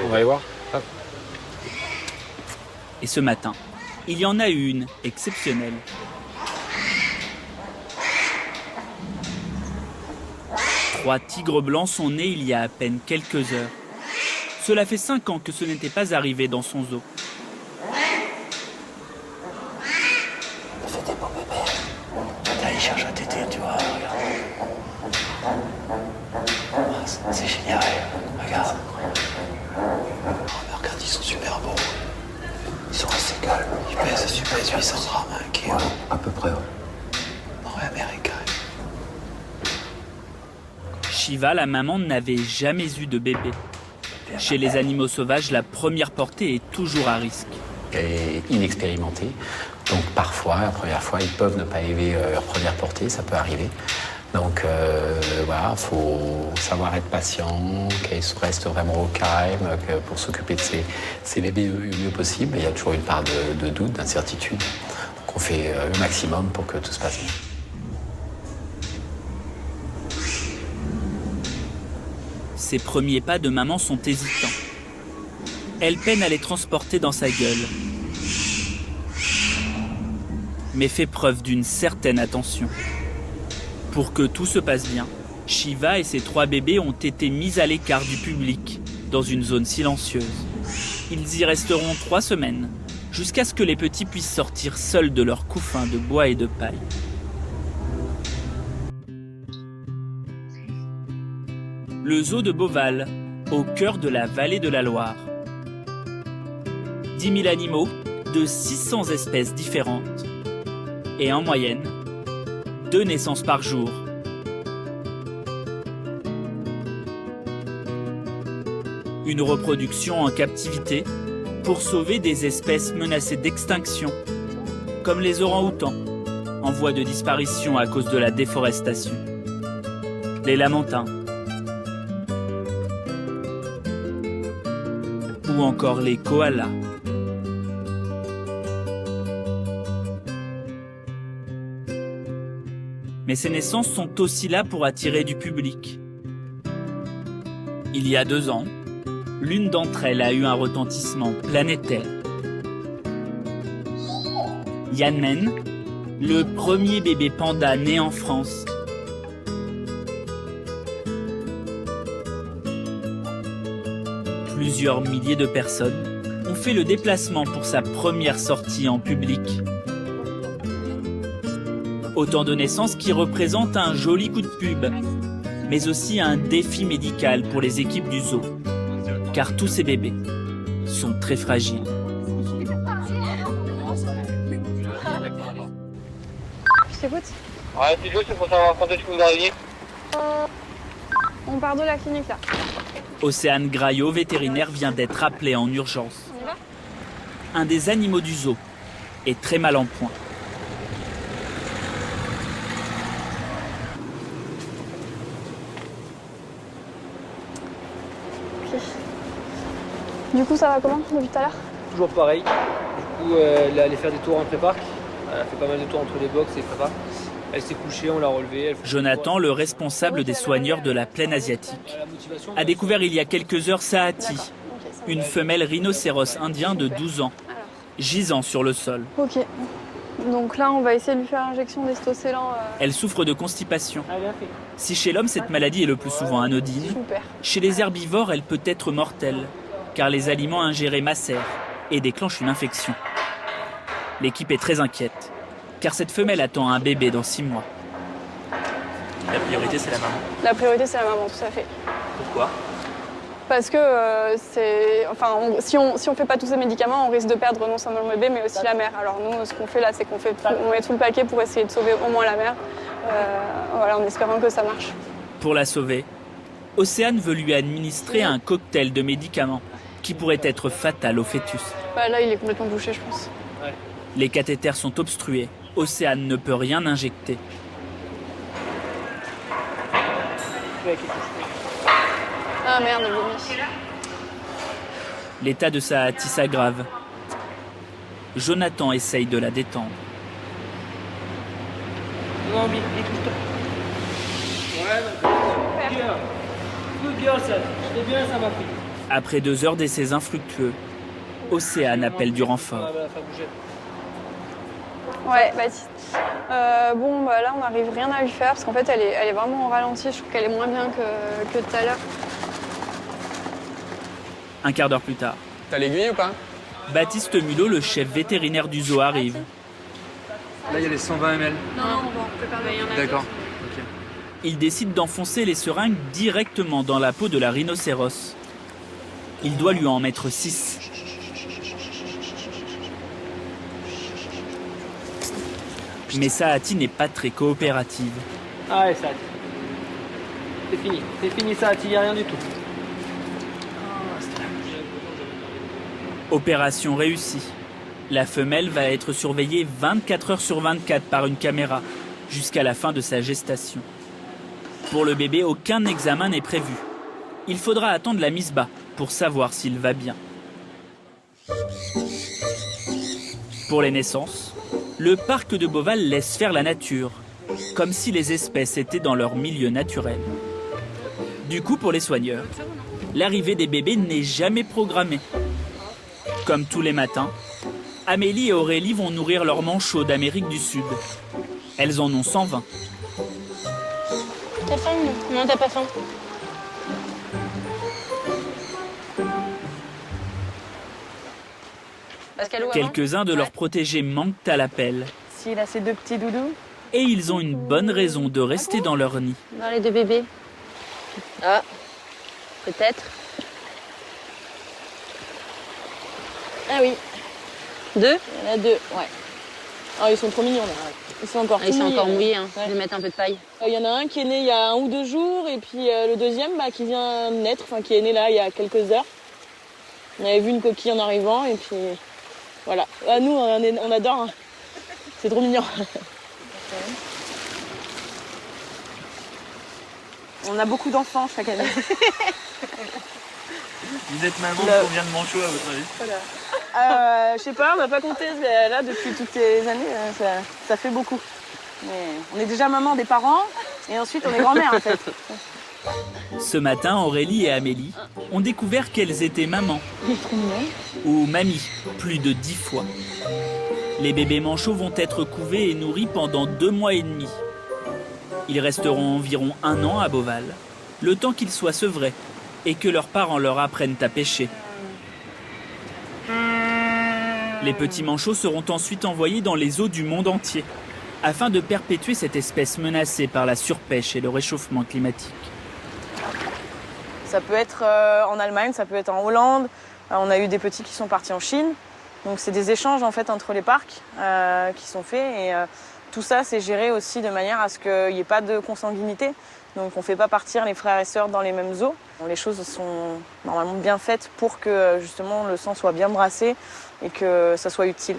On va y voir. Hop. Et ce matin, il y en a une exceptionnelle. Trois tigres blancs sont nés il y a à peine quelques heures. Cela fait 5 ans que ce n'était pas arrivé dans son zoo. Ça fait des beaux bébés. Là, il cherche à téter, tu vois, regarde. Oh, c'est génial, regarde. Oh, mais regarde, ils sont super beaux. Ils sont assez calmes. Ils pèsent 800 grammes, 1 kilo. Ouais, à peu près, ouais. Ouais, américain. Shiva, la maman, n'avait jamais eu de bébé. Chez les animaux sauvages, la première portée est toujours à risque. Et inexpérimentés. Donc parfois, la première fois, ils peuvent ne pas élever leur première portée, ça peut arriver. Donc voilà, il faut savoir être patient, qu'ils restent vraiment au calme, pour s'occuper de ces bébés le mieux possible. Il y a toujours une part de doute, d'incertitude. Donc on fait le maximum pour que tout se passe bien. Ses premiers pas de maman sont hésitants. Elle peine à les transporter dans sa gueule, mais fait preuve d'une certaine attention. Pour que tout se passe bien, Shiva et ses 3 bébés ont été mis à l'écart du public, dans une zone silencieuse. Ils y resteront 3 semaines, jusqu'à ce que les petits puissent sortir seuls de leurs couffins de bois et de paille. Le zoo de Beauval, au cœur de la vallée de la Loire. 10 000 animaux de 600 espèces différentes. Et en moyenne, 2 naissances par jour. Une reproduction en captivité pour sauver des espèces menacées d'extinction, comme les orang-outans, en voie de disparition à cause de la déforestation. Les lamantins, ou encore les koalas. Mais ces naissances sont aussi là pour attirer du public. Il y a 2 ans, l'une d'entre elles a eu un retentissement planétaire. Yanmen, le premier bébé panda né en France. Plusieurs milliers de personnes ont fait le déplacement pour sa première sortie en public. Autant de naissances qui représentent un joli coup de pub, mais aussi un défi médical pour les équipes du zoo. Car tous ces bébés sont très fragiles. Je t'écoute. Ouais, c'est juste pour savoir quand est-ce que vous arrivez. On part de la clinique là. Océane Graillot, vétérinaire, vient d'être appelé en urgence. On y va ? Un des animaux du zoo est très mal en point. Ok. Du coup, ça va comment depuis tout à l'heure ? Toujours pareil. Du coup, elle est allée faire des tours en pré-parc. Elle a fait pas mal de tours entre les box et les prépas. Elle s'est couchée, on l'a relevée. Jonathan, le responsable des soigneurs de la plaine asiatique, a découvert il y a quelques heures Saati, une femelle rhinocéros indien de 12 ans, gisant sur le sol. Ok. Donc là, on va essayer de lui faire injection d'estocélan. Elle souffre de constipation. Si chez l'homme, cette maladie est le plus souvent anodine, Super. chez les herbivores, elle peut être mortelle, car les aliments ingérés macèrent et déclenchent une infection. L'équipe est très inquiète, car cette femelle attend un bébé dans 6 mois. La priorité, c'est la maman. La priorité, c'est la maman, tout à fait. Pourquoi ? Parce que si on fait pas tous ces médicaments, on risque de perdre non seulement le bébé, mais aussi la mère. Alors nous, ce qu'on fait là, c'est on met tout le paquet pour essayer de sauver au moins la mère, voilà, en espérant que ça marche. Pour la sauver, Océane veut lui administrer un cocktail de médicaments qui pourrait être fatal au fœtus. Bah, là, il est complètement bouché, je pense. Les cathéters sont obstrués. Océane ne peut rien injecter. Ah merde, le vomi. L'état de Saati s'aggrave. Jonathan essaye de la détendre. Non, mais écoute-toi. Ouais, super. Good girl, ça. C'était bien, ça m'a pris. Après 2 heures d'essais infructueux, Océane appelle du renfort. Ouais, Baptiste. Bon, bah là, on n'arrive rien à lui faire parce qu'en fait, elle est vraiment au ralenti. Je trouve qu'elle est moins bien que tout à l'heure. Un quart d'heure plus tard. T'as l'aiguille ou pas ? Baptiste Mulot, le chef vétérinaire du zoo, arrive. Là, il y a les 120 ml. Non, on peut pas faire. D'accord. Ok. Il décide d'enfoncer les seringues directement dans la peau de la rhinocéros. Il doit lui en mettre 6. Mais Saati n'est pas très coopérative. Ah ouais, Saati. C'est fini Saati, il n'y a rien du tout. Opération réussie. La femelle va être surveillée 24 heures sur 24 par une caméra jusqu'à la fin de sa gestation. Pour le bébé, aucun examen n'est prévu. Il faudra attendre la mise bas pour savoir s'il va bien. Pour les naissances, le parc de Beauval laisse faire la nature, comme si les espèces étaient dans leur milieu naturel. Du coup, pour les soigneurs, l'arrivée des bébés n'est jamais programmée. Comme tous les matins, Amélie et Aurélie vont nourrir leurs manchots d'Amérique du Sud. Elles en ont 120. T'as faim? Non, t'as pas faim. Quelques-uns de leurs protégés manquent à l'appel. Si, il a ses 2 petits doudous. Et ils ont une bonne raison de rester dans leur nid. Dans les 2 bébés. Ah, peut-être. Ah oui. 2? Il y en a 2, ouais. Oh, ils sont trop mignons là. Ils sont encore mouillés. Hein. Je vais mettre un peu de paille. Il y en a un qui est né il y a 1 ou 2 jours et puis le deuxième qui vient naître, qui est né là il y a quelques heures. On avait vu une coquille en arrivant et puis voilà. Ah, nous on adore. Hein. C'est trop mignon. On a beaucoup d'enfants chaque année. Vous êtes maman de combien de manchots à votre avis? Je sais pas, on n'a pas compté. Là, depuis toutes ces années, ça fait beaucoup. Mais on est déjà maman des parents et ensuite on est grand-mère en fait. Ce matin, Aurélie et Amélie ont découvert qu'elles étaient mamans. Ou mamies, plus de 10 fois. Les bébés manchots vont être couvés et nourris pendant 2 mois et demi. Ils resteront environ 1 an à Beauval, le temps qu'ils soient sevrés et que leurs parents leur apprennent à pêcher. Les petits manchots seront ensuite envoyés dans les eaux du monde entier, afin de perpétuer cette espèce menacée par la surpêche et le réchauffement climatique. Ça peut être en Allemagne, ça peut être en Hollande. On a eu des petits qui sont partis en Chine. Donc c'est des échanges en fait entre les parcs qui sont faits. Et tout ça, c'est géré aussi de manière à ce qu'il n'y ait pas de consanguinité. Donc on ne fait pas partir les frères et sœurs dans les mêmes eaux. Les choses sont normalement bien faites pour que justement le sang soit bien brassé et que ça soit utile.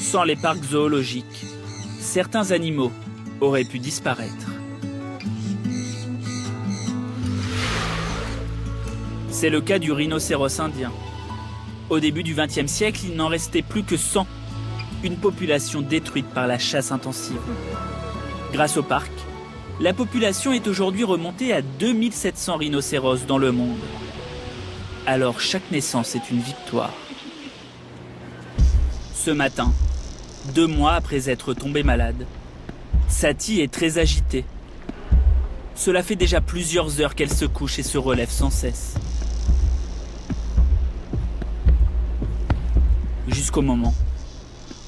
Sans les parcs zoologiques, certains animaux auraient pu disparaître. C'est le cas du rhinocéros indien. Au début du XXe siècle, il n'en restait plus que 100, une population détruite par la chasse intensive. Grâce au parc, la population est aujourd'hui remontée à 2700 rhinocéros dans le monde. Alors chaque naissance est une victoire. Ce matin, 2 mois après être tombée malade, Satie est très agitée. Cela fait déjà plusieurs heures qu'elle se couche et se relève sans cesse. Jusqu'au moment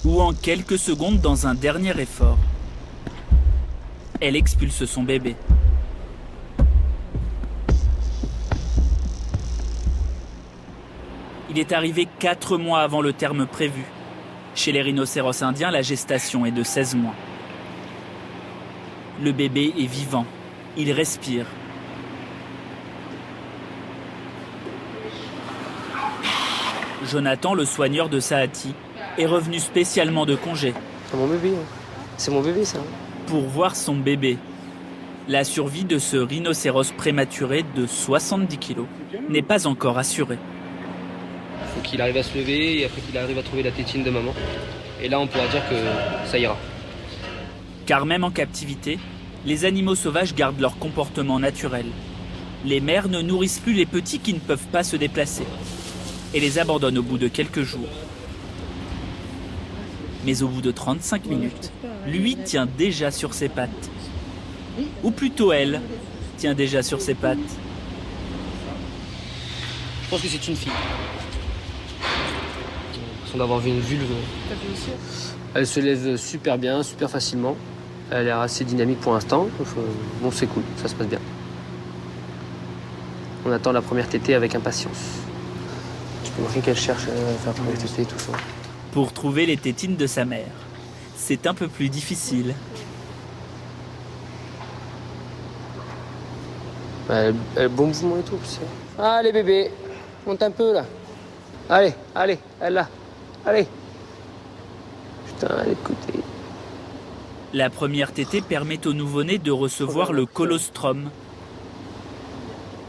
où, en quelques secondes, dans un dernier effort, elle expulse son bébé. Il est arrivé 4 mois avant le terme prévu. Chez les rhinocéros indiens, la gestation est de 16 mois. Le bébé est vivant, il respire. Jonathan, le soigneur de Satie, est revenu spécialement de congé. C'est mon bébé, c'est mon bébé ça. Pour voir son bébé. La survie de ce rhinocéros prématuré de 70 kilos n'est pas encore assurée. Il faut qu'il arrive à se lever et après qu'il arrive à trouver la tétine de maman. Et là on pourra dire que ça ira. Car même en captivité, les animaux sauvages gardent leur comportement naturel. Les mères ne nourrissent plus les petits qui ne peuvent pas se déplacer et les abandonnent au bout de quelques jours. Mais au bout de 35 minutes, lui tient déjà sur ses pattes. Ou plutôt elle tient déjà sur ses pattes. Je pense que c'est une fille. Sans d'avoir vu une vulve. Elle se lève super bien, super facilement. Elle a l'air assez dynamique pour l'instant. Bon, c'est cool, ça se passe bien. On attend la première tétée avec impatience. Tu peux montrer qu'elle cherche à faire la première tétée et tout ça. Pour trouver les tétines de sa mère, c'est un peu plus difficile. Elle a bon mouvement et tout. Allez bébé, monte un peu là. Allez, elle là. Allez. Putain, elle est de côté. La première tétée permet au nouveau-né de recevoir le colostrum.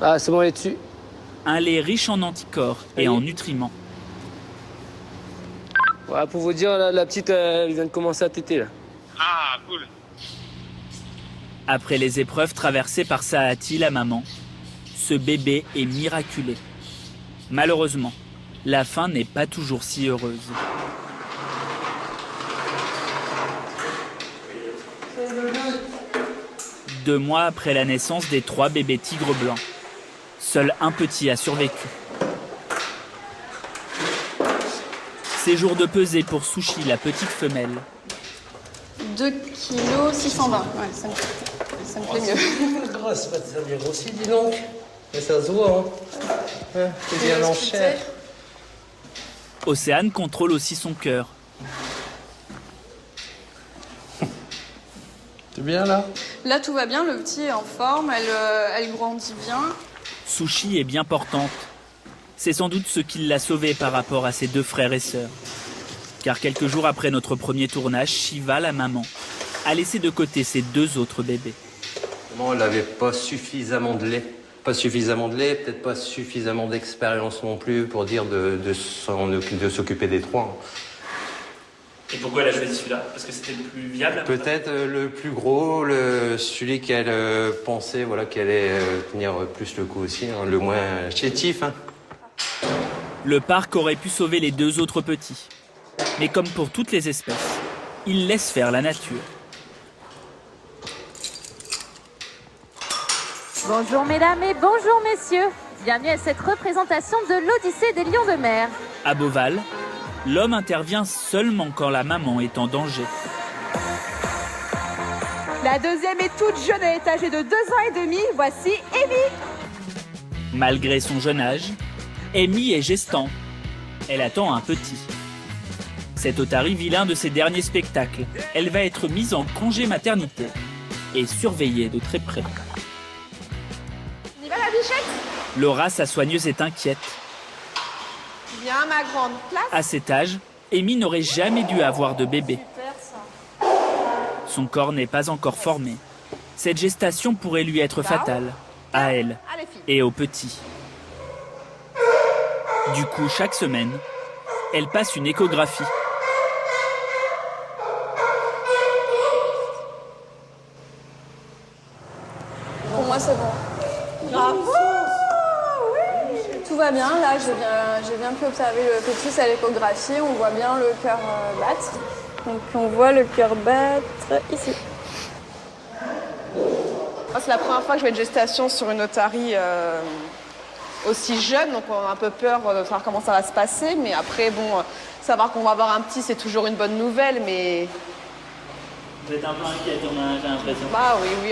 Ah, c'est bon, elle est dessus. Un lait riche en anticorps et en nutriments. Voilà, pour vous dire, la petite, elle vient de commencer à téter là. Ah, cool. Après les épreuves traversées par Satie, la maman, ce bébé est miraculé. Malheureusement, la fin n'est pas toujours si heureuse. Deux mois après la naissance des 3 bébés tigres blancs, seul un petit a survécu. C'est jour de pesée pour Sushi, la petite femelle. 2 kg 620, ouais, ça me plaît mieux. Grosse, ça a bien grossi, dis donc. Mais ça se voit, hein. C'est bien en chair. Océane contrôle aussi son cœur. T'es bien là? Là, tout va bien, le petit est en forme, elle grandit bien. Sushi est bien portante. C'est sans doute ce qui l'a sauvée par rapport à ses 2 frères et sœurs. Car quelques jours après notre premier tournage, Shiva, la maman, a laissé de côté ses 2 autres bébés. Elle n'avait pas suffisamment de lait. Pas suffisamment de lait, peut-être pas suffisamment d'expérience non plus pour dire de s'occuper des 3. Et pourquoi elle a choisi celui-là? Parce que c'était le plus viable? Peut-être le plus gros, celui qu'elle pensait qu'elle allait tenir plus le coup aussi, hein, le moins chétif. Hein. Le parc aurait pu sauver les 2 autres petits. Mais comme pour toutes les espèces, il laisse faire la nature. Bonjour mesdames et bonjour messieurs. Bienvenue à cette représentation de l'Odyssée des lions de mer. À Beauval, l'homme intervient seulement quand la maman est en danger. La deuxième est toute jeune, elle est âgée de 2 ans et demi. Voici Amy. Malgré son jeune âge, Amy est gestante. Elle attend un petit. Cet otarie vit l'un de ses derniers spectacles. Elle va être mise en congé maternité et surveillée de très près. On y va la bichette? Laura, sa soigneuse, est inquiète. Viens ma grande, place. À cet âge, Amy n'aurait jamais dû avoir de bébé. Son corps n'est pas encore formé. Cette gestation pourrait lui être fatale, à elle et au petit. Du coup, chaque semaine, elle passe une échographie. Pour moi, c'est bon. Bravo! Tout va bien. Là, j'ai bien pu observer le fœtus à l'échographie. On voit bien le cœur battre. Donc, on voit le cœur battre ici. C'est la première fois que je vais être gestation sur une otarie aussi jeune, donc on a un peu peur de savoir comment ça va se passer. Mais après, bon, savoir qu'on va avoir un petit, c'est toujours une bonne nouvelle, mais... Vous êtes un peu inquiète, j'ai l'impression. Bah oui, oui.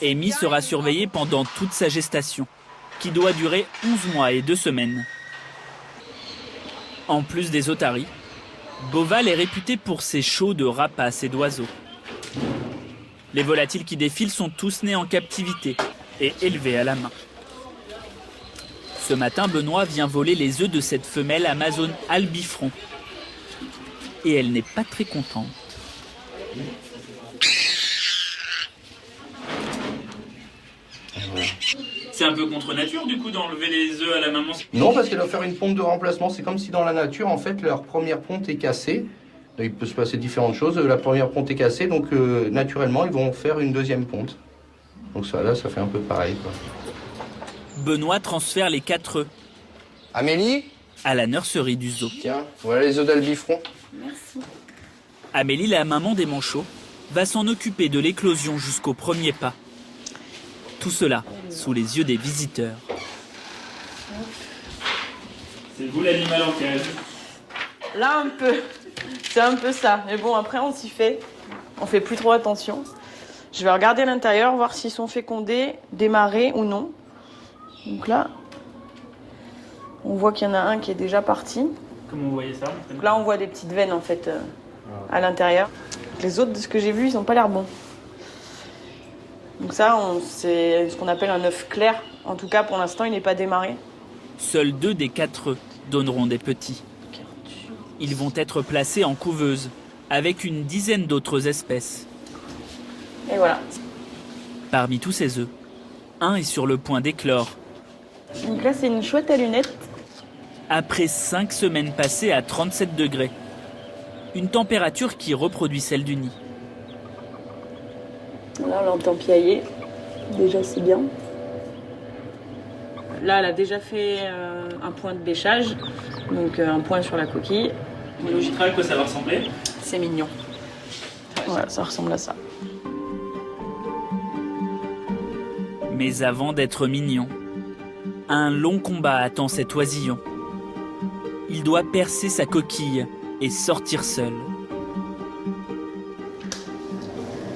Amy sera surveillée pendant toute sa gestation, qui doit durer 11 mois et 2 semaines. En plus des otaries, Beauval est réputé pour ses shows de rapaces et d'oiseaux. Les volatiles qui défilent sont tous nés en captivité et élevés à la main. Ce matin, Benoît vient voler les œufs de cette femelle amazone albifront. Et elle n'est pas très contente. C'est un peu contre nature du coup d'enlever les œufs à la maman. Non, parce qu'elle doit faire une ponte de remplacement. C'est comme si dans la nature, en fait, leur première ponte est cassée. Il peut se passer différentes choses. La première ponte est cassée, donc naturellement, ils vont faire une deuxième ponte. Donc ça, là, ça fait un peu pareil, quoi. Benoît transfère les 4 œufs. Amélie? À la nurserie du zoo. Tiens, voilà les œufs d'albifront. Merci. Amélie, la maman des manchots, va s'en occuper de l'éclosion jusqu'au premier pas. Tout cela sous les yeux des visiteurs. C'est vous l'animal en cage? Là, un peu. C'est un peu ça. Mais bon, après, on s'y fait. On fait plus trop attention. Je vais regarder à l'intérieur, voir s'ils sont fécondés, démarrés ou non. Donc là, on voit qu'il y en a un qui est déjà parti. Comment vous voyez ça? Donc là, on voit des petites veines, en fait, à l'intérieur. Les autres, de ce que j'ai vu, ils n'ont pas l'air bons. Donc ça, c'est ce qu'on appelle un œuf clair. En tout cas, pour l'instant, il n'est pas démarré. Seuls 2 des 4 œufs donneront des petits. Ils vont être placés en couveuse, avec une dizaine d'autres espèces. Et voilà. Parmi tous ces œufs, un est sur le point d'éclore. Donc là, c'est une chouette à lunettes. Après 5 semaines passées à 37 degrés. Une température qui reproduit celle du nid. Là, on l'entend piailler. Déjà, c'est bien. Là, elle a déjà fait un point de bêchage. Donc, un point sur la coquille. Logiquement, à quoi ça va ressembler? C'est mignon. Voilà, ça ressemble à ça. Mais avant d'être mignon, un long combat attend cet oisillon. Il doit percer sa coquille et sortir seul.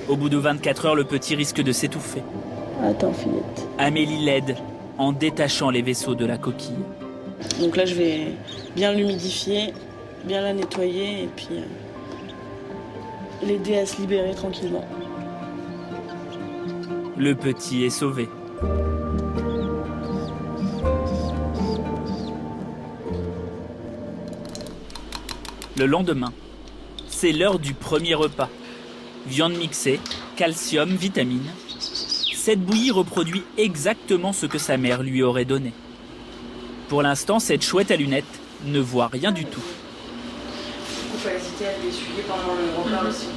Au bout de 24 heures, le petit risque de s'étouffer. Attends, Philippe. Amélie l'aide en détachant les vaisseaux de la coquille. Donc là, je vais bien l'humidifier, bien la nettoyer et puis l'aider à se libérer tranquillement. Le petit est sauvé. Le lendemain, c'est l'heure du premier repas. Viande mixée, calcium, vitamines. Cette bouillie reproduit exactement ce que sa mère lui aurait donné. Pour l'instant, cette chouette à lunettes ne voit rien du tout. Il ne faut pas hésiter à l'essuyer pendant le repas aussi.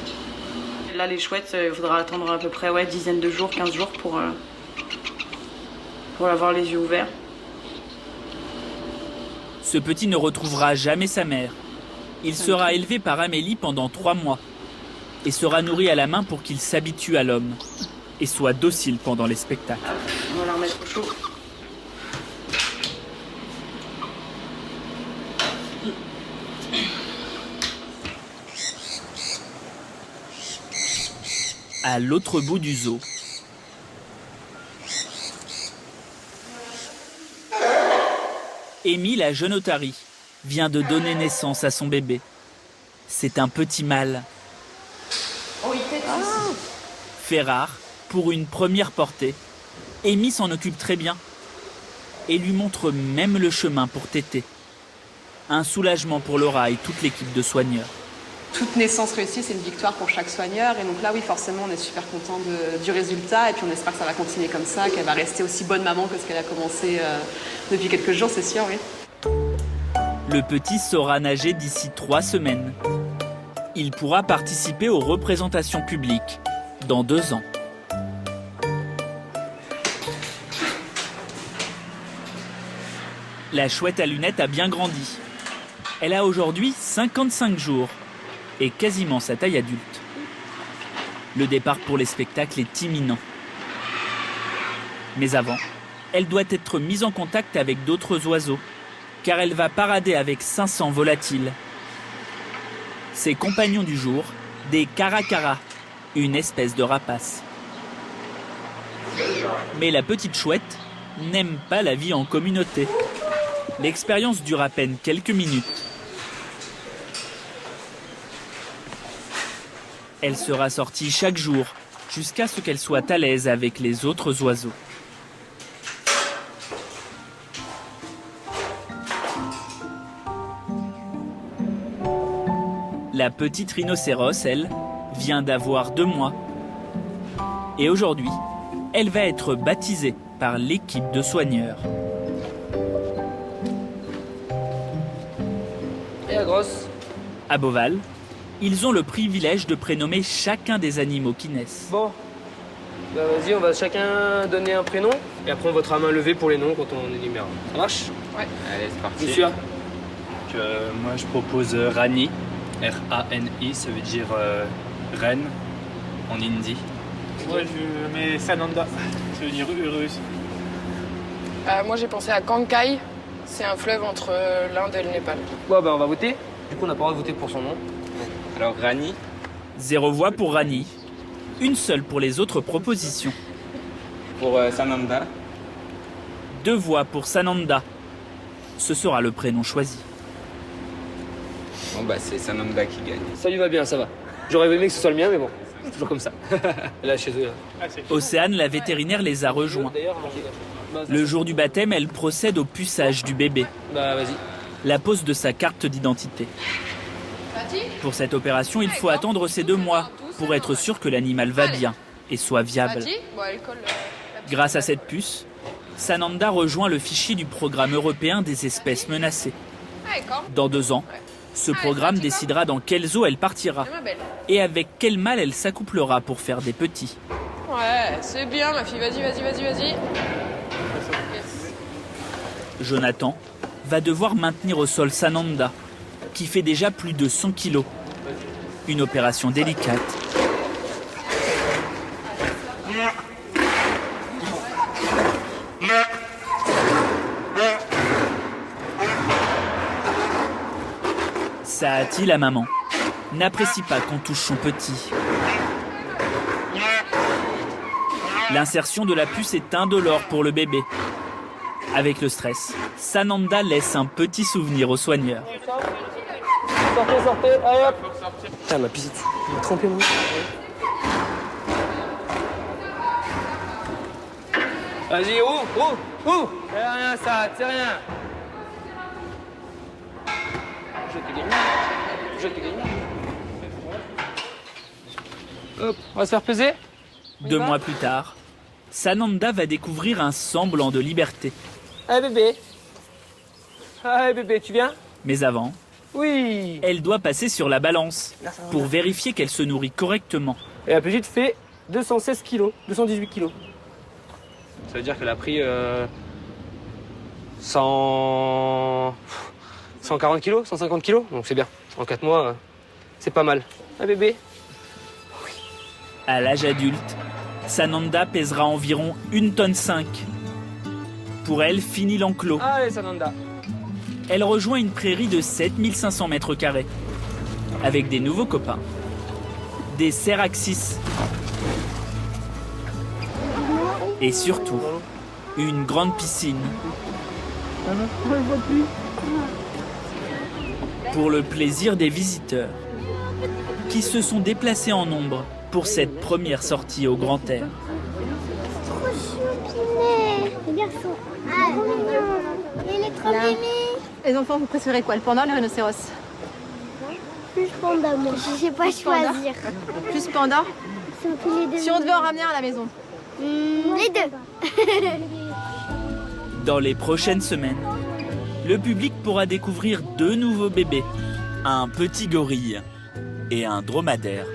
Là, les chouettes, il faudra attendre à peu près dizaine de jours, 15 jours pour avoir les yeux ouverts. Ce petit ne retrouvera jamais sa mère. Il sera élevé par Amélie pendant 3 mois et sera nourri à la main pour qu'il s'habitue à l'homme et soit docile pendant les spectacles. On va la remettre au chaud. à l'autre bout du zoo. Amy, la jeune otarie, vient de donner naissance à son bébé. C'est un petit mâle. Fait rare, pour une première portée, Amy s'en occupe très bien et lui montre même le chemin pour téter. Un soulagement pour Laura et toute l'équipe de soigneurs. Toute naissance réussie, c'est une victoire pour chaque soigneur. Et donc là, oui, forcément, on est super content du résultat. Et puis on espère que ça va continuer comme ça, qu'elle va rester aussi bonne maman que ce qu'elle a commencé depuis quelques jours, c'est sûr, oui. Le petit saura nager d'ici 3 semaines. Il pourra participer aux représentations publiques dans 2 ans. La chouette à lunettes a bien grandi. Elle a aujourd'hui 55 jours et quasiment sa taille adulte. Le départ pour les spectacles est imminent. Mais avant, elle doit être mise en contact avec d'autres oiseaux, car elle va parader avec 500 volatiles. Ses compagnons du jour, des caracaras, une espèce de rapace. Mais la petite chouette n'aime pas la vie en communauté. L'expérience dure à peine quelques minutes. Elle sera sortie chaque jour, jusqu'à ce qu'elle soit à l'aise avec les autres oiseaux. La petite rhinocéros, elle, vient d'avoir 2 mois. Et aujourd'hui, elle va être baptisée par l'équipe de soigneurs. Et la grosse? À Beauval, ils ont le privilège de prénommer chacun des animaux qui naissent. Bon, bah vas-y, on va chacun donner un prénom et après on votera à main levée pour les noms quand on énumère. Ça marche? Ouais. Allez, c'est parti. Monsieur? Moi je propose Rani, R-A-N-I, ça veut dire reine en hindi. Moi je mets Sananda, ça veut dire heureuse. Moi j'ai pensé à Kankai, c'est un fleuve entre l'Inde et le Népal. Ouais, bah on va voter. Du coup on n'a pas le droit de voter pour son nom. Alors Rani. 0 voix pour Rani, 1 seule pour les autres propositions. Pour Sananda. 2 voix pour Sananda. Ce sera le prénom choisi. Bon bah c'est Sananda qui gagne. Ça lui va bien, ça va. J'aurais aimé que ce soit le mien, mais bon, c'est toujours comme ça. Là, chez eux. Là. Océane, la vétérinaire, les a rejoints. Le jour du baptême, elle procède au puçage du bébé. Bah vas-y. La pose de sa carte d'identité. Pour cette opération, il faut attendre ces 2 mois pour être sûr que l'animal va bien et soit viable. Grâce à cette puce, Sananda rejoint le fichier du programme européen des espèces menacées. Dans 2 ans, ce programme décidera dans quel zoo elle partira et avec quel mâle elle s'accouplera pour faire des petits. Ouais, c'est bien ma fille, vas-y. Jonathan va devoir maintenir au sol Sananda, qui fait déjà plus de 100 kilos. Une opération délicate. Saati, la maman, n'apprécie pas qu'on touche son petit. L'insertion de la puce est indolore pour le bébé. Avec le stress, Sananda laisse un petit souvenir aux soigneurs. Sortez, allez hop. Putain, ma pissé dessus. Il m'a trempé mon. Vas-y, ouh. C'est rien ça, c'est rien. Je te gagne. Hop, on va se faire peser. 2 mois plus tard, Sananda va découvrir un semblant de liberté. Allez bébé, tu viens? Mais avant, oui, elle doit passer sur la balance pour vérifier qu'elle se nourrit correctement. Et la petite fait 216 kilos, 218 kilos. Ça veut dire qu'elle a pris 140 kilos, 150 kilos, donc c'est bien. En 4 mois, c'est pas mal. Ah bébé? À l'âge adulte, Sananda pèsera environ 1,5 tonne. Pour elle, fini l'enclos. Allez Sananda. Elle rejoint une prairie de 7500 mètres carrés, avec des nouveaux copains. Des Ceraxis, Et surtout, une grande piscine. Pour le plaisir des visiteurs, qui se sont déplacés en nombre pour cette première sortie au grand air. Trop choupinet, les garçons. Ah, trop mignon. Il est trop mimi. Les enfants, vous préférez quoi, le panda ou le rhinocéros? Plus panda, moi. Je sais pas choisir. Plus panda? Les deux. Si on devait en ramener un à la maison? Les deux. Dans les prochaines semaines, le public pourra découvrir 2 nouveaux bébés, un petit gorille et un dromadaire.